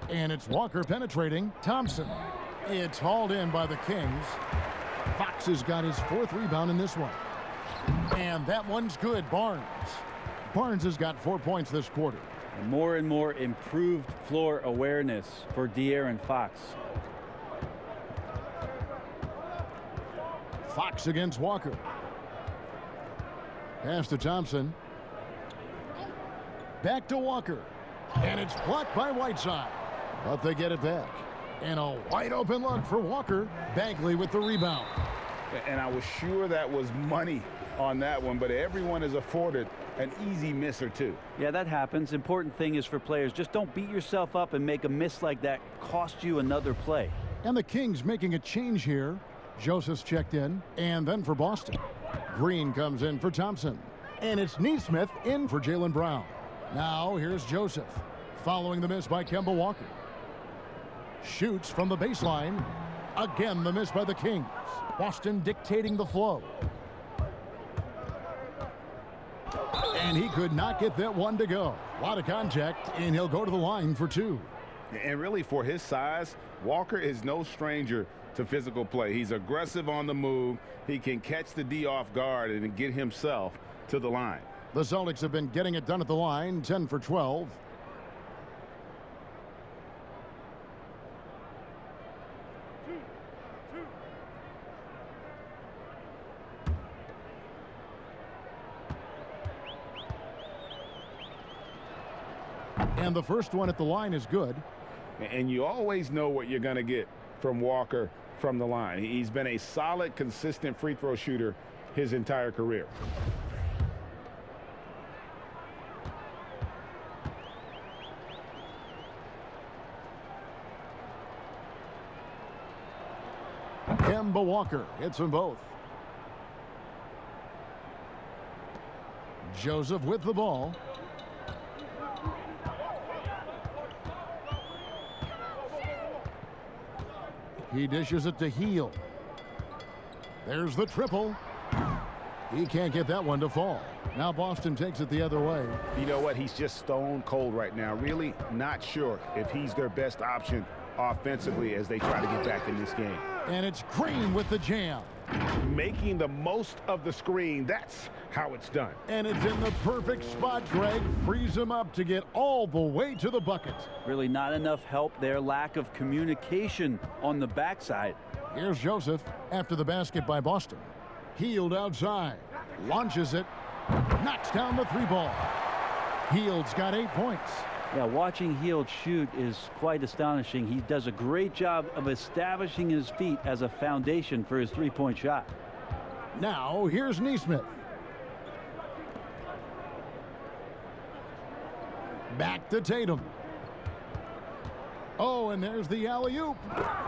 And it's Walker penetrating. Thompson. It's hauled in by the Kings. Fox has got his 4th rebound in this one. And that one's good. Barnes. Barnes has got 4 points this quarter. More and more improved floor awareness for De'Aaron Fox. Fox against Walker. Pass to Thompson. Back to Walker. And it's blocked by Whiteside. But they get it back. And a wide open look for Walker. Bagley with the rebound. And I was sure that was money on that one, but everyone is afforded an easy miss or two. Yeah, that happens. Important thing is for players, just don't beat yourself up and make a miss like that cost you another play. And the Kings making a change here. Joseph's checked in, and then for Boston. Green comes in for Thompson. And it's Neesmith in for Jaylen Brown. Now here's Joseph, following the miss by Kemba Walker. Shoots from the baseline. Again, the miss by the Kings. Boston dictating the flow. And he could not get that one to go. A lot of contact, and he'll go to the line for two. And really, for his size, Walker is no stranger to physical play. He's aggressive on the move. He can catch the D off guard and get himself to the line. The Celtics have been getting it done at the line, 10 for 12. And the first one at the line is good. And you always know what you're going to get from Walker from the line. He's been a solid, consistent free throw shooter his entire career. Kemba Walker hits them both. Joseph with the ball. He dishes it to Hield. There's the triple. He can't get that one to fall. Now Boston takes it the other way. You know what? He's just stone cold right now. Really not sure if he's their best option offensively as they try to get back in this game. And it's Green with the jam. Making the most of the screen. That's how it's done. And it's in the perfect spot. Greg frees him up to get all the way to the bucket. Really not enough help there. Lack of communication on the backside. Here's Joseph after the basket by Boston. Hield outside. Launches it. Knocks down the three ball. Hield's got 8 points. Yeah, watching Hield shoot is quite astonishing. He does a great job of establishing his feet as a foundation for his three-point shot. Now here's Neesmith. Back to Tatum. Oh, and there's the alley-oop.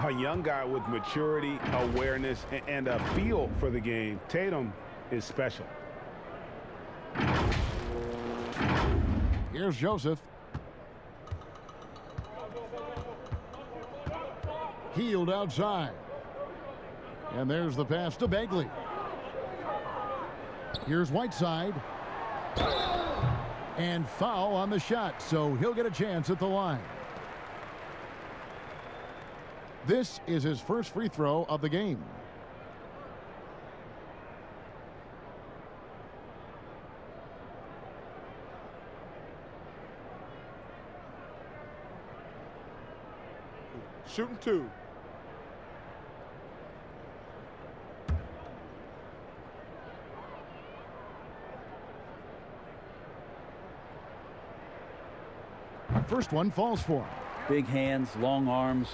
A young guy with maturity, awareness, and a feel for the game. Tatum is special. Here's Joseph. Hield outside. And there's the pass to Bagley. Here's Whiteside. And foul on the shot, so he'll get a chance at the line. This is his first free throw of the game. Shooting two. First one falls for him. Big hands, long arms,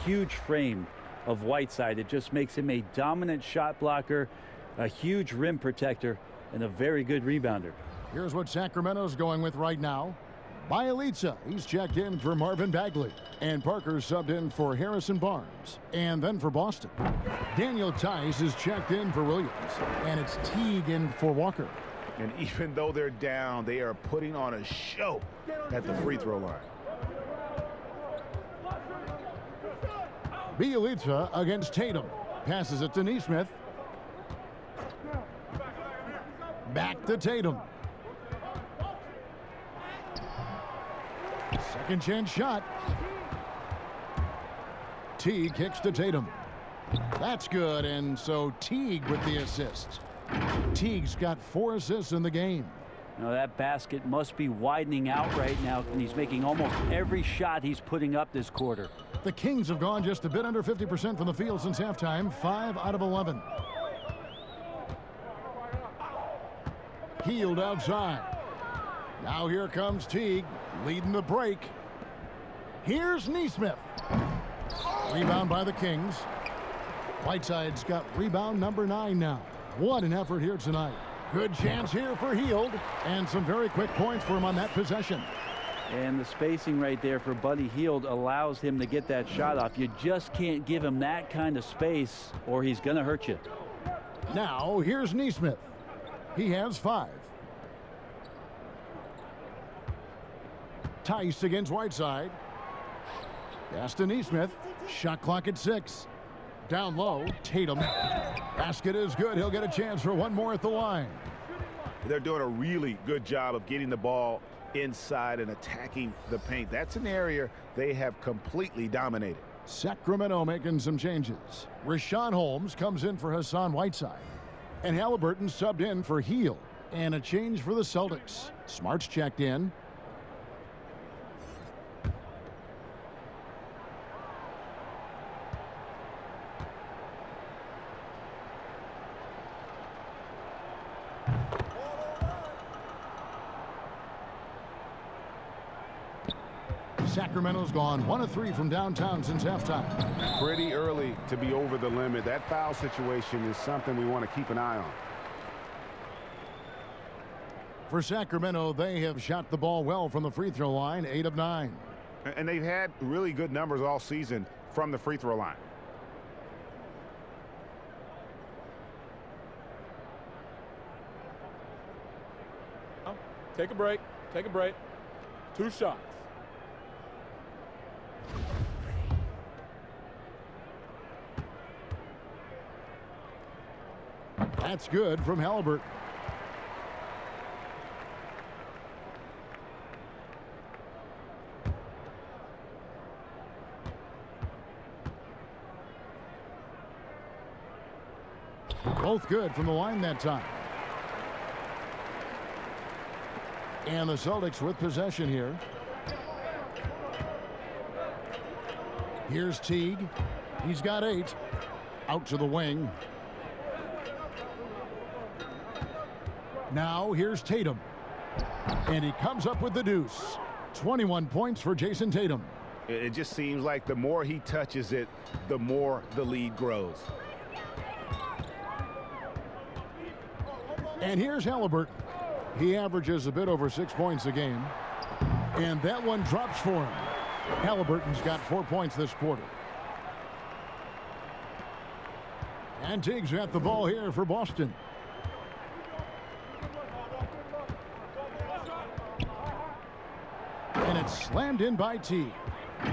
huge frame of Whiteside. It just makes him a dominant shot blocker, a huge rim protector, and a very good rebounder. Here's what Sacramento's going with right now. Bielitsa, he's checked in for Marvin Bagley. And Parker subbed in for Harrison Barnes. And then for Boston, Daniel Tice is checked in for Williams. And it's Teague in for Walker. And even though they're down, they are putting on a show at the free throw line. Bielitsa against Tatum. Passes it to Neesmith. Back to Tatum. Second chance shot. Teague kicks to Tatum. That's good, and so Teague with the assist. Teague's got 4 assists in the game. Now that basket must be widening out right now, and he's making almost every shot he's putting up this quarter. The Kings have gone just a bit under 50% from the field since halftime, 5 out of 11. Hield outside. Now here comes Teague, leading the break. Here's Neesmith. Rebound by the Kings. Whiteside's got rebound number 9 now. What an effort here tonight. Good chance here for Hield, and some very quick points for him on that possession. And the spacing right there for Buddy Hield allows him to get that shot off. You just can't give him that kind of space or he's going to hurt you. Now, here's Neesmith. He has 5. Tice against Whiteside. Pass to Neesmith. Shot clock at 6. Down low, Tatum. Basket is good. He'll get a chance for one more at the line. They're doing a really good job of getting the ball inside and attacking the paint. That's an area they have completely dominated. Sacramento making some changes. Richaun Holmes comes in for Hassan Whiteside. And Halliburton subbed in for Hield. And a change for the Celtics. Smart's checked in. Sacramento's gone 1 of 3 from downtown since halftime. Pretty early to be over the limit. That foul situation is something we want to keep an eye on. For Sacramento, they have shot the ball well from the free throw line, 8 of 9. And they've had really good numbers all season from the free throw line. Take a break. Take a break. 2 shots. That's good from Halliburton. Both good from the line that time. And the Celtics with possession here. Here's Teague. He's got 8. Out to the wing. Now here's Tatum. And he comes up with the deuce. 21 points for Jason Tatum. It just seems like the more he touches it, the more the lead grows. And here's Halliburton. He averages a bit over 6 points a game. And that one drops for him. Halliburton's got 4 points this quarter. And Teague's got the ball here for Boston. And it's slammed in by Teague.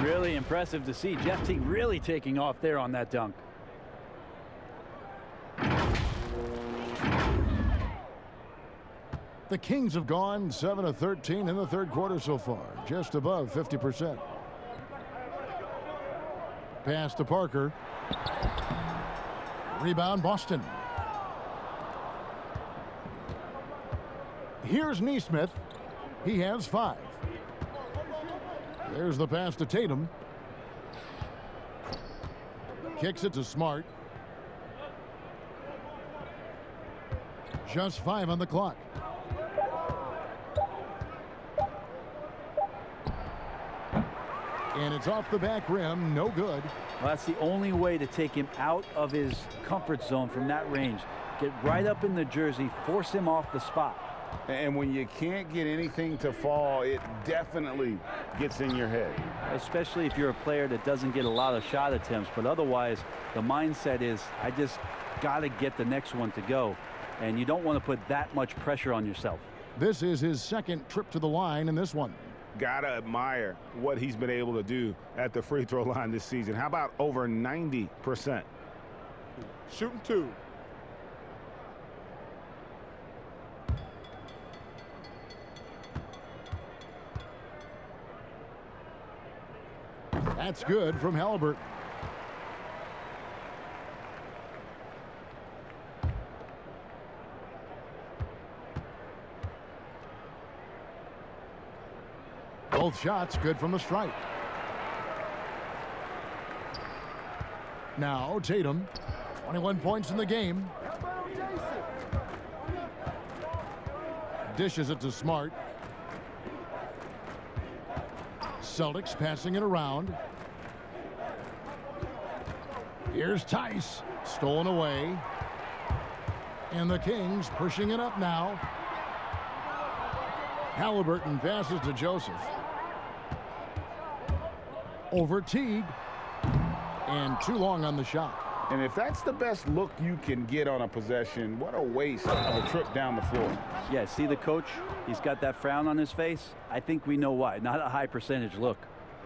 Really impressive to see Jeff Teague really taking off there on that dunk. The Kings have gone 7 of 13 in the third quarter so far, just above 50%. Pass to Parker. Rebound Boston. Here's Neesmith. He has 5. There's the pass to Tatum. Kicks it to Smart. Just 5 on the clock. And it's off the back rim, no good. Well, that's the only way to take him out of his comfort zone from that range. Get right up in the jersey, force him off the spot. And when you can't get anything to fall, it definitely gets in your head. Especially if you're a player that doesn't get a lot of shot attempts. But otherwise, the mindset is, I just got to get the next one to go. And you don't want to put that much pressure on yourself. This is his second trip to the line in this one. Gotta admire what he's been able to do at the free throw line this season. How about over 90%? Shooting 2. That's good from Halliburton. Both shots good from the stripe. Now Tatum, 21 points in the game. Dishes it to Smart. Celtics passing it around. Here's Tice, stolen away. And the Kings pushing it up now. Halliburton passes to Joseph. Over Teague. And too long on the shot. And if that's the best look you can get on a possession, what a waste of a trip down the floor. Yeah, see the coach? He's got that frown on his face. I think we know why. Not a high percentage look.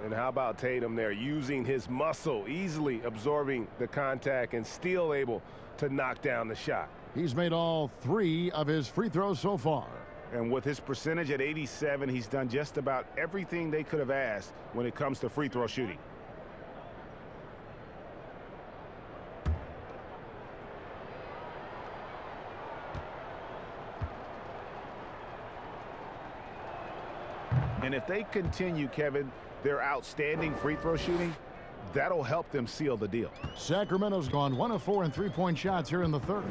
And how about Tatum there, using his muscle, easily absorbing the contact and still able to knock down the shot. He's made all 3 of his free throws so far. And with his percentage at 87, he's done just about everything they could have asked when it comes to free throw shooting. And if they continue, Kevin, their outstanding free throw shooting, that'll help them seal the deal. Sacramento's gone 1 of 4 in three-point shots here in the third.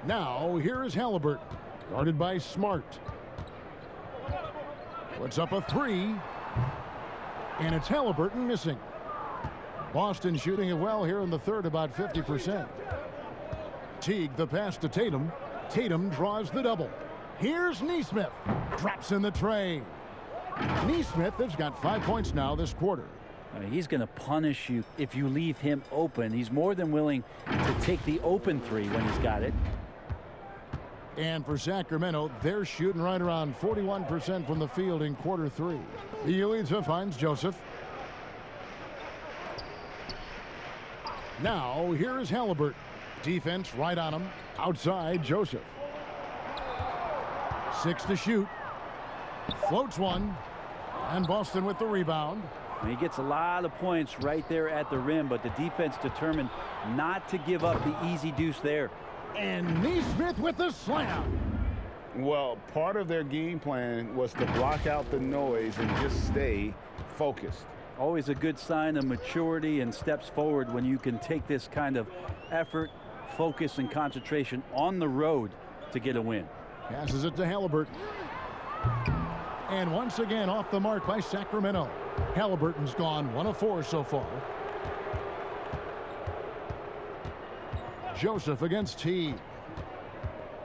Now, here is Halliburton, guarded by Smart. Puts up a 3, and it's Halliburton missing. Boston shooting it well here in the third, about 50%. Teague, the pass to Tatum. Tatum draws the double. Here's Nesmith. Drops in the tray. Nesmith has got 5 points now this quarter. I mean, he's going to punish you if you leave him open. He's more than willing to take the open 3 when he's got it. And for Sacramento, they're shooting right around 41% from the field in quarter 3. Bjelica finds Joseph. Now, here is Halliburton. Defense right on him. Outside, Joseph. 6 to shoot. Floats one. And Boston with the rebound. He gets a lot of points right there at the rim, but the defense determined not to give up the easy deuce there. And Nesmith with the slam. Well, part of their game plan was to block out the noise and just stay focused. Always a good sign of maturity and steps forward when you can take this kind of effort, focus, and concentration on the road to get a win. Passes it to Halliburton. And once again off the mark by Sacramento. Halliburton's gone 1 of 4 so far. Joseph against Teague.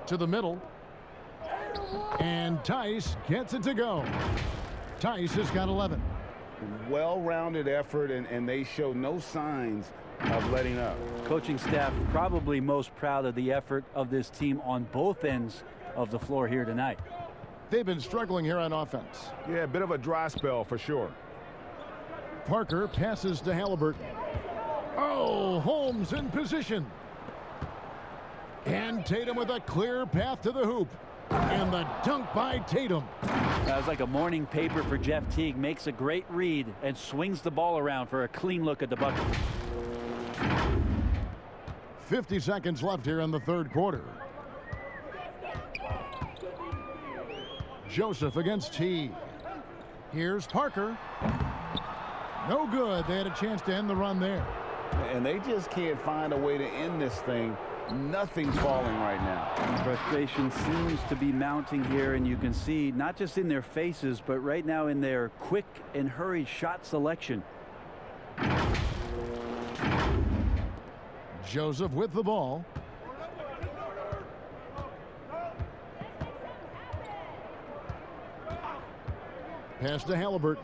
To the middle. And Tice gets it to go. Tice has got 11. Well-rounded effort, and they show no signs of letting up. Coaching staff probably most proud of the effort of this team on both ends of the floor here tonight. They've been struggling here on offense. Yeah, a bit of a dry spell for sure. Parker passes to Halliburton. Oh, Holmes in position. And Tatum with a clear path to the hoop. And the dunk by Tatum. That was like a morning paper for Jeff Teague. Makes a great read and swings the ball around for a clean look at the bucket. 50 seconds left here in the third quarter. Joseph against Teague. Here's Parker. No good. They had a chance to end the run there. And they just can't find a way to end this thing. Nothing falling right now. Frustration seems to be mounting here, and you can see not just in their faces, but right now in their quick and hurried shot selection. Joseph with the ball. Pass to Halliburton.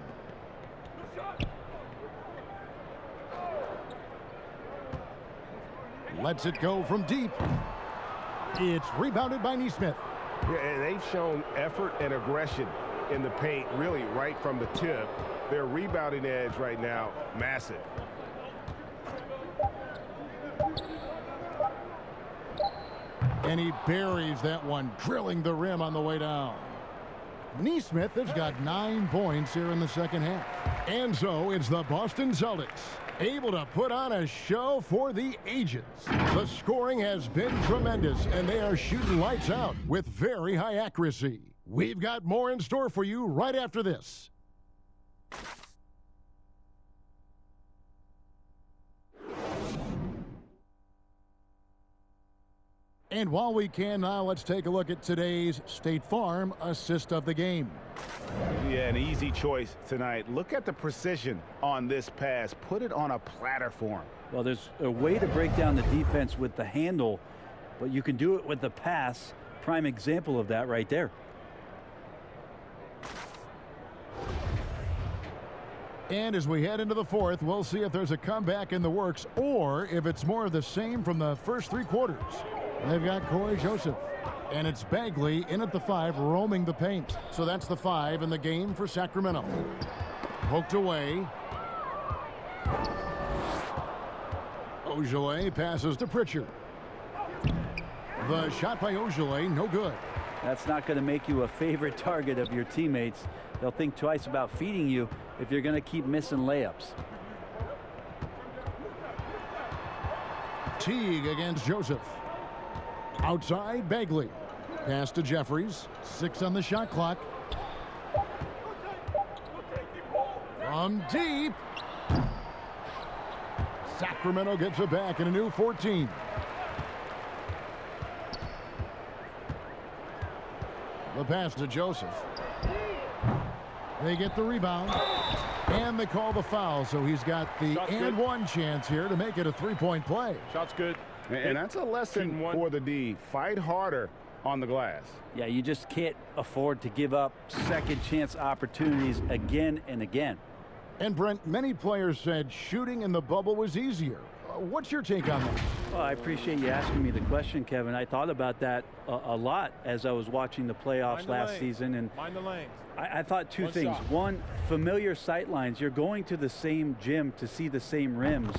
Lets it go from deep. It's rebounded by Nesmith. Yeah, and they've shown effort and aggression in the paint, really right from the tip. Their rebounding edge right now, massive. And he buries that one, drilling the rim on the way down. Nesmith has got 9 points here in the second half. And so it's the Boston Celtics, able to put on a show for the ages. The scoring has been tremendous, and they are shooting lights out with very high accuracy. We've got more in store for you right after this. And while we can now, let's take a look at today's State Farm assist of the game. Yeah, an easy choice tonight. Look at the precision on this pass. Put it on a platter for him. Well, there's a way to break down the defense with the handle, but you can do it with the pass. Prime example of that right there. And as we head into the fourth, we'll see if there's a comeback in the works or if it's more of the same from the first 3 quarters. They've got Cory Joseph. And it's Bagley in at the 5, roaming the paint. So that's the 5 in the game for Sacramento. Poked away. Ojeleye passes to Pritchard. The shot by Ojeleye, no good. That's not going to make you a favorite target of your teammates. They'll think twice about feeding you if you're going to keep missing layups. Teague against Joseph. Outside, Bagley. Pass to Jeffries. 6 on the shot clock. From deep. Sacramento gets it back in a new 14. The pass to Joseph. They get the rebound. And they call the foul, so he's got the and one chance here to make it a 3-point play. Shot's good. And that's a lesson for the D. Fight harder on the glass. Yeah, you just can't afford to give up second chance opportunities again and again. And Brent, many players said shooting in the bubble was easier. What's your take on that? Well, I appreciate you asking me the question, Kevin. I thought about that a lot as I was watching the playoffs last season. And mind the lanes. I thought two things. One, familiar sight lines. You're going to the same gym to see the same rims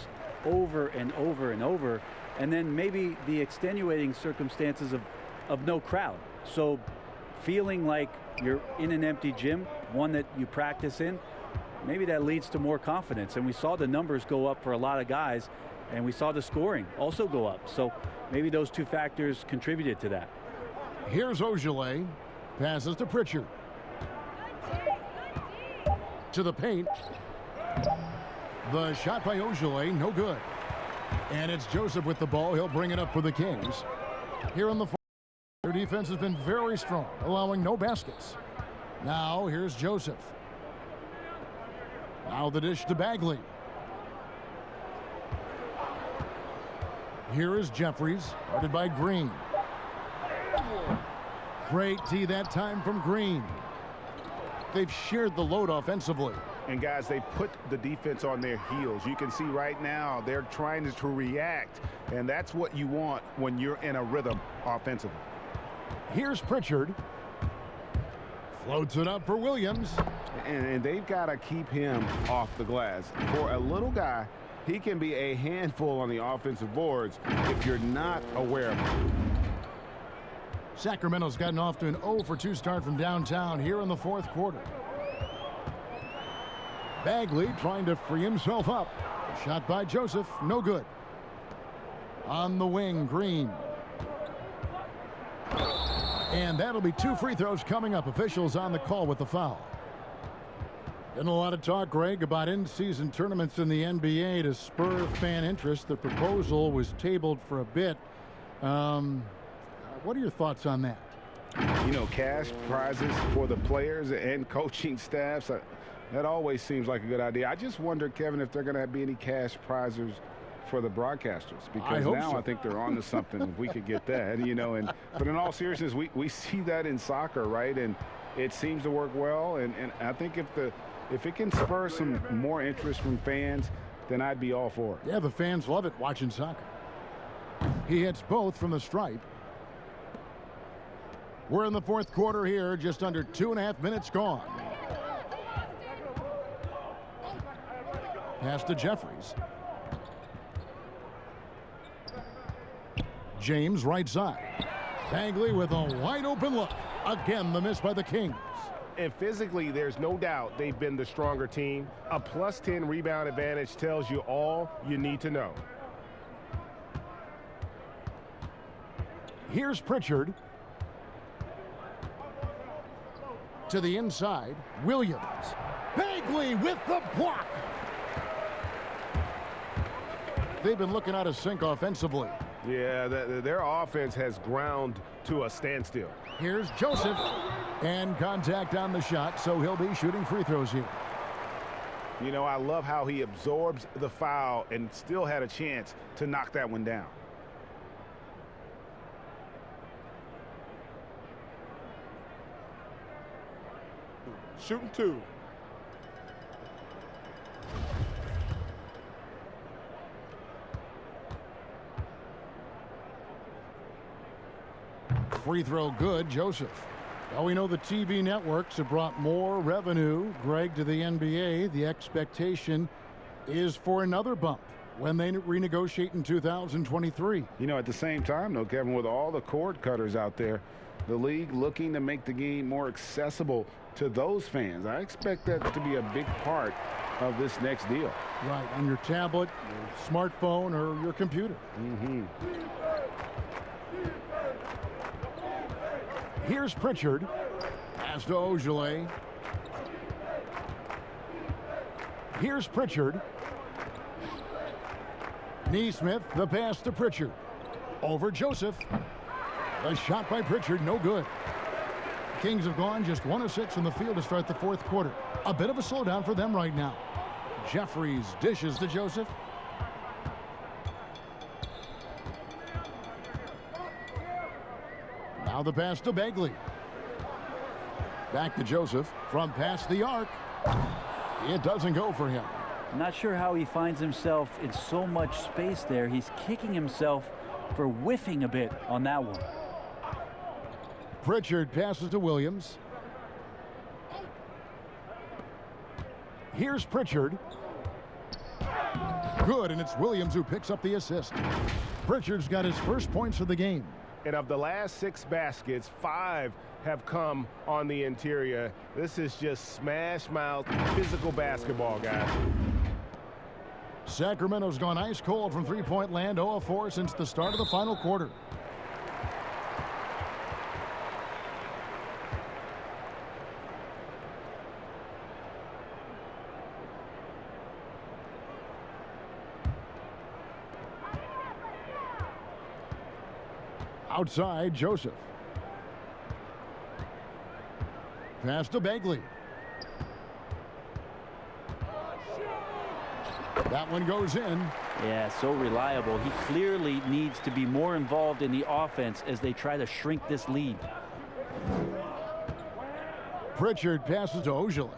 over and over and over. And then maybe the extenuating circumstances of no crowd. So feeling like you're in an empty gym, one that you practice in, maybe that leads to more confidence. And we saw the numbers go up for a lot of guys, and we saw the scoring also go up. So maybe those two factors contributed to that. Here's Ojeleye. Passes to Pritchard. To the paint. The shot by Ojeleye, no good. And it's Joseph with the ball. He'll bring it up for the Kings. Here on the floor, their defense has been very strong, allowing no baskets. Now here's Joseph. Now the dish to Bagley. Here is Jeffries, guarded by Green. Great D that time from Green. They've shared the load offensively. And guys, they put the defense on their heels. You can see right now they're trying to react, and that's what you want when you're in a rhythm offensively. Here's Pritchard. Floats it up for Williams. And they've got to keep him off the glass. For a little guy, he can be a handful on the offensive boards if you're not aware of him. Sacramento's gotten off to an 0-for-2 start from downtown here in the fourth quarter. Bagley trying to free himself up. Shot by Joseph, no good. On the wing, Green. And that'll be 2 free throws coming up. Officials on the call with the foul. Been a lot of talk, Greg, about in-season tournaments in the NBA to spur fan interest. The proposal was tabled for a bit. What are your thoughts on that? You know, cash prizes for the players and coaching staffs. That always seems like a good idea. I just wonder, Kevin, if they're going to be any cash prizes for the broadcasters, because now I think they're on to something if we could get that, you know. But in all seriousness, we see that in soccer, right? And it seems to work well. And I think if it can spur some more interest from fans, then I'd be all for it. Yeah, the fans love it watching soccer. He hits both from the stripe. We're in the fourth quarter here, just under 2.5 minutes gone. Pass to Jeffries. James right side. Bagley with a wide open look. Again, the miss by the Kings. And physically, there's no doubt they've been the stronger team. A +10 rebound advantage tells you all you need to know. Here's Pritchard. To the inside, Williams. Bagley with the block. They've been looking out of sync offensively. Yeah, their offense has ground to a standstill. Here's Joseph, And contact on the shot, so he'll be shooting free throws here. You know, I love how he absorbs the foul and still had a chance to knock that one down. Shooting 2. Free throw good, Joseph. Well, we know the TV networks have brought more revenue, Greg, to the NBA. The expectation is for another bump when they renegotiate in 2023. You know, at the same time, though, Kevin, with all the cord cutters out there, the league looking to make the game more accessible to those fans. I expect that to be a big part of this next deal. Right, on your tablet, your smartphone, or your computer. Here's Pritchard. Pass to Ojeleye. Here's Pritchard. Neesmith, the pass to Pritchard. Over Joseph. A shot by Pritchard, no good. Kings have gone just 1 of 6 in the field to start the fourth quarter. A bit of a slowdown for them right now. Jeffries dishes to Joseph. Now the pass to Bagley. Back to Joseph from past the arc. It doesn't go for him. I'm not sure how he finds himself in so much space there. He's kicking himself for whiffing a bit on that one. Pritchard passes to Williams. Here's Pritchard. Good, and it's Williams who picks up the assist. Pritchard's got his first points of the game. And of the last 6 baskets, 5 have come on the interior. This is just smash mouth physical basketball, guys. Sacramento's gone ice cold from three-point land, 0 of 4 since the start of the final quarter. Outside, Joseph. Pass to Bagley. That one goes in. Yeah, so reliable. He clearly needs to be more involved in the offense as they try to shrink this lead. Pritchard passes to Ojeleye.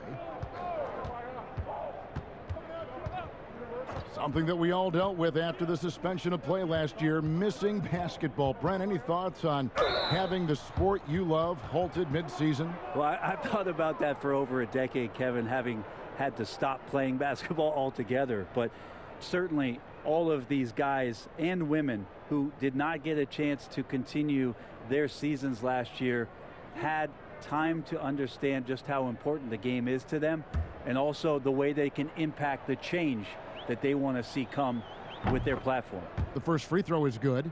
Something that we all dealt with after the suspension of play last year, missing basketball. Brent, any thoughts on having the sport you love halted midseason? Well, I've thought about that for over a decade, Kevin, having had to stop playing basketball altogether. But certainly all of these guys and women who did not get a chance to continue their seasons last year had time to understand just how important the game is to them, and also the way they can impact the change that they want to see come with their platform. The first free throw is good.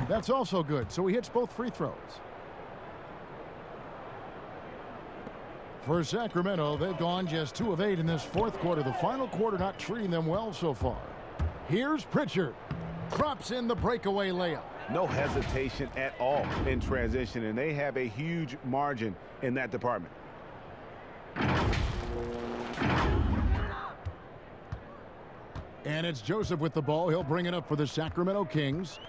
That's also good, so he hits both free throws. For Sacramento, they've gone just 2 of 8 in this fourth quarter. The final quarter not treating them well so far. Here's Pritchard. Drops in the breakaway layup. No hesitation at all in transition, and they have a huge margin in that department. And it's Joseph with the ball. He'll bring it up for the Sacramento Kings.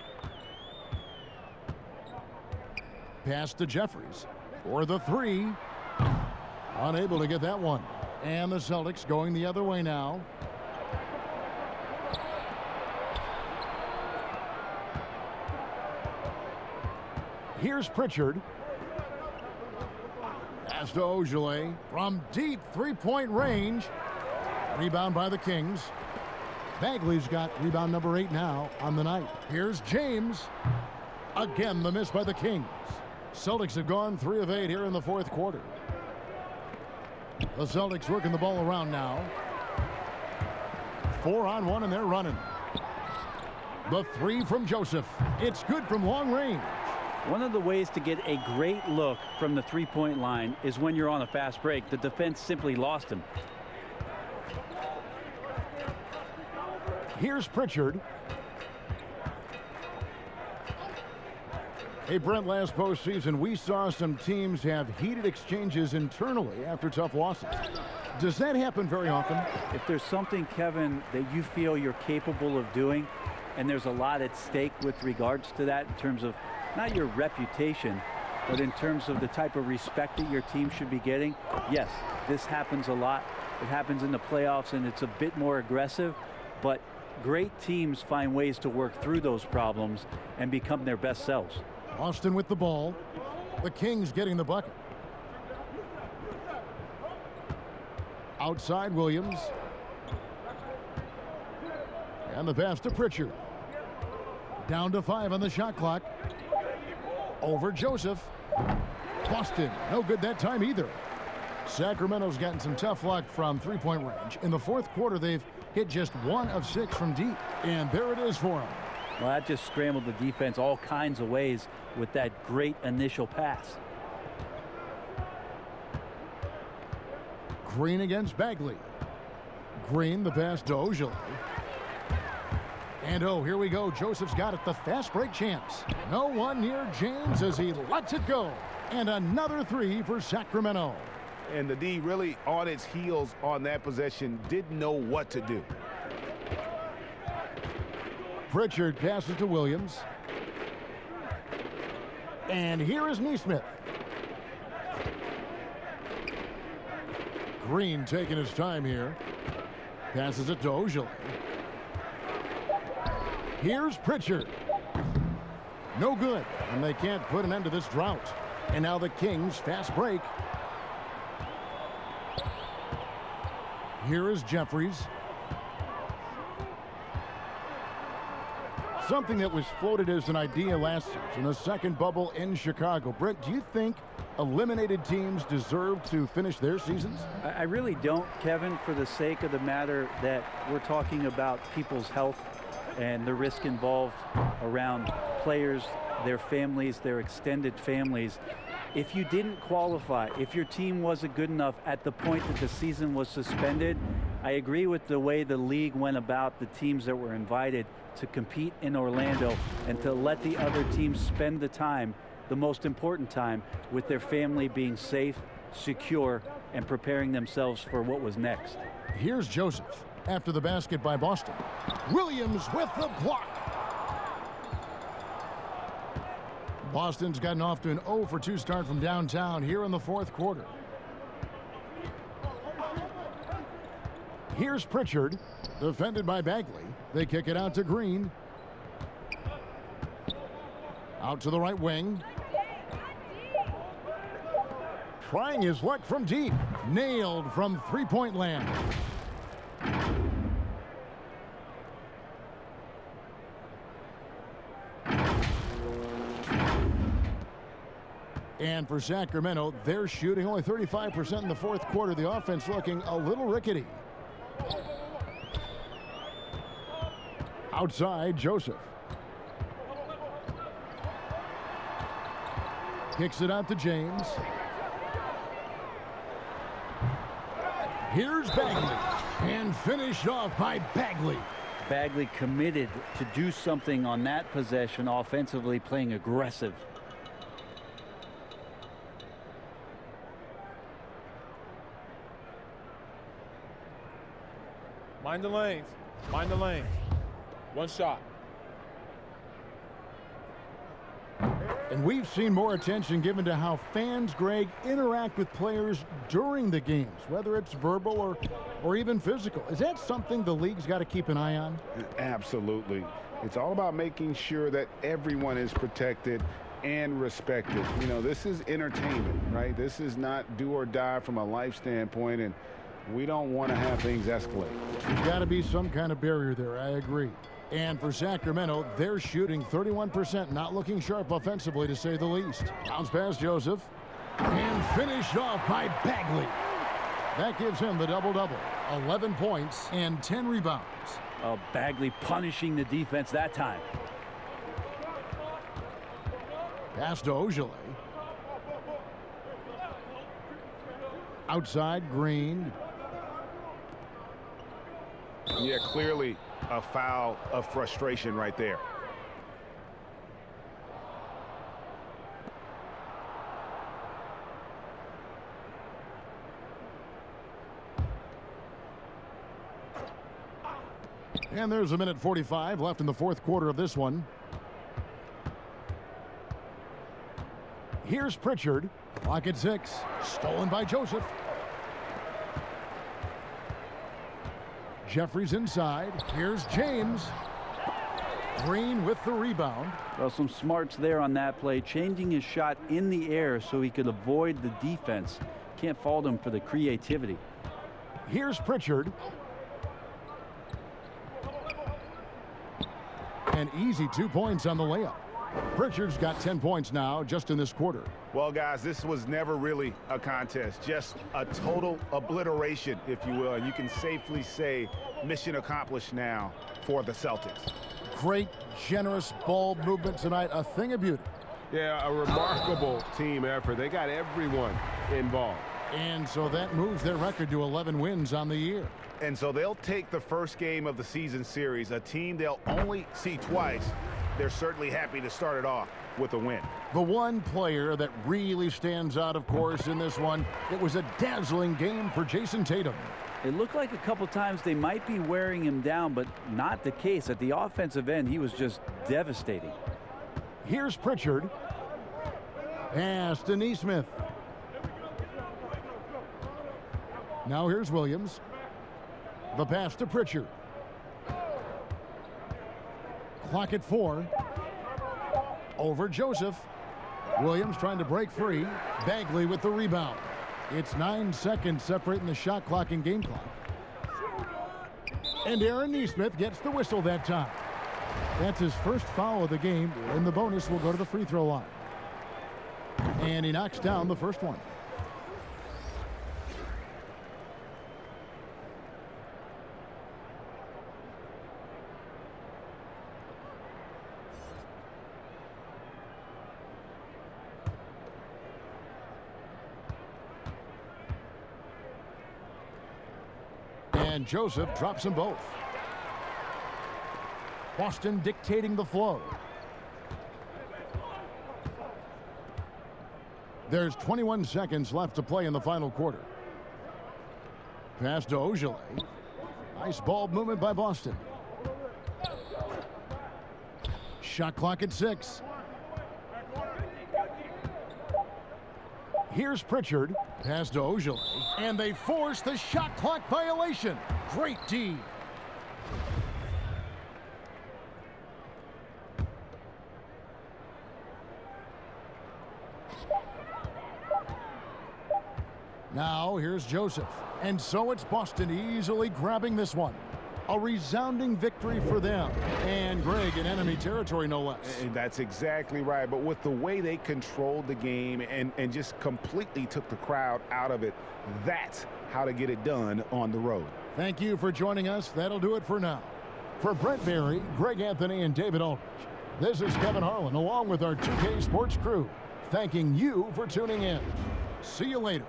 Pass to Jeffries for the 3. Unable to get that one. And the Celtics going the other way now. Here's Pritchard. Pass to Ojeleye from deep three-point range. Rebound by the Kings. Bagley's got rebound number 8 now on the night. Here's James. Again, the miss by the Kings. Celtics have gone 3 of 8 here in the fourth quarter. The Celtics working the ball around now. 4-on-1, and they're running. The 3 from Joseph. It's good from long range. One of the ways to get a great look from the three-point line is when you're on a fast break. The defense simply lost him. Here's Pritchard. Hey, Brent, last postseason, we saw some teams have heated exchanges internally after tough losses. Does that happen very often? If there's something, Kevin, that you feel you're capable of doing, and there's a lot at stake with regards to that in terms of not your reputation, but in terms of the type of respect that your team should be getting, yes, this happens a lot. It happens in the playoffs, and it's a bit more aggressive, but great teams find ways to work through those problems and become their best selves. Austin with the ball. The Kings getting the bucket. Outside Williams. And the pass to Pritchard. Down to 5 on the shot clock. Over Joseph. Boston, no good that time either. Sacramento's gotten some tough luck from three-point range. In the fourth quarter, they've hit just 1 of 6 from deep. And there it is for them. Well, that just scrambled the defense all kinds of ways with that great initial pass. Green against Bagley. Green, the pass to Ojeleye. And oh, here we go. Joseph's got it. The fast break chance. No one near James as he lets it go. And another 3 for Sacramento. And the D really on its heels on that possession, didn't know what to do. Pritchard passes to Williams. And here is Neesmith. Green taking his time here. Passes it to Ojeleye. Here's Pritchard. No good. And they can't put an end to this drought. And now the Kings fast break. Here is Jeffries. Something that was floated as an idea last season, a second bubble in Chicago. Brent, do you think eliminated teams deserve to finish their seasons? I really don't, Kevin, for the sake of the matter that we're talking about people's health and the risk involved around players, their families, their extended families. If you didn't qualify, if your team wasn't good enough at the point that the season was suspended, I agree with the way the league went about the teams that were invited to compete in Orlando and to let the other teams spend the time, the most important time, with their family being safe, secure, and preparing themselves for what was next. Here's Joseph after the basket by Boston. Williams with the block. Boston's gotten off to an 0 for 2 start from downtown here in the fourth quarter. Here's Pritchard, defended by Bagley. They kick it out to Green. Out to the right wing. Trying his luck from deep. Nailed from three-point land. And for Sacramento, they're shooting only 35% in the fourth quarter. The offense looking a little rickety. Outside, Joseph. Kicks it out to James. Here's Bagley. And finished off by Bagley. Bagley committed to do something on that possession offensively, playing aggressive. Mind the lanes. Mind the lanes. One shot. And we've seen more attention given to how fans, Greg, interact with players during the games, whether it's verbal or even physical. Is that something the league's got to keep an eye on? Absolutely. It's all about making sure that everyone is protected and respected. You know, this is entertainment, right? This is not do or die from a life standpoint, and we don't want to have things escalate. There's got to be some kind of barrier there. I agree. And for Sacramento, they're shooting 31%, not looking sharp offensively, to say the least. Bounce past Joseph. And finished off by Bagley. That gives him the double-double. 11 points and 10 rebounds. Bagley punishing the defense that time. Pass to Ojale. Outside, Green. Yeah, clearly a foul of frustration right there. And there's a minute 45 left in the fourth quarter of this one. Here's Pritchard. Clock at 6. Stolen by Joseph. Jeffries inside. Here's James. Green with the rebound. Well, some smarts there on that play, changing his shot in the air so he could avoid the defense. Can't fault him for the creativity. Here's Pritchard. An easy 2 points on the layup. Pritchard's got 10 points now just in this quarter. Well, guys, this was never really a contest, just a total obliteration, if you will. And you can safely say mission accomplished now for the Celtics. Great, generous ball movement tonight, a thing of beauty. Yeah, a remarkable team effort. They got everyone involved. And so that moves their record to 11 wins on the year. And so they'll take the first game of the season series, a team they'll only see twice. They're certainly happy to start it off with a win. The one player that really stands out, of course, in this one, it was a dazzling game for Jason Tatum. It looked like a couple times they might be wearing him down, but not the case. At the offensive end, he was just devastating. Here's Pritchard. Pass to Nesmith. Now here's Williams. The pass to Pritchard. Clock at 4. Over Joseph. Williams trying to break free. Bagley with the rebound. It's 9 seconds separating the shot clock and game clock. And Aaron Nesmith gets the whistle that time. That's his first foul of the game, and the bonus will go to the free throw line. And he knocks down the first one. And Joseph drops them both. Boston dictating the flow. There's 21 seconds left to play in the final quarter. Pass to Ojale. Nice ball movement by Boston. Shot clock at 6. Here's Pritchard. Pass to Ojale. And they force the shot clock violation. Great D. Now here's Joseph. And so it's Boston easily grabbing this one. A resounding victory for them. And Greg in enemy territory, no less. And that's exactly right. But with the way they controlled the game and just completely took the crowd out of it, that's how to get it done on the road. Thank you for joining us. That'll do it for now. For Brent Barry, Greg Anthony, and David Aldridge, this is Kevin Harlan along with our 2K Sports crew, thanking you for tuning in. See you later.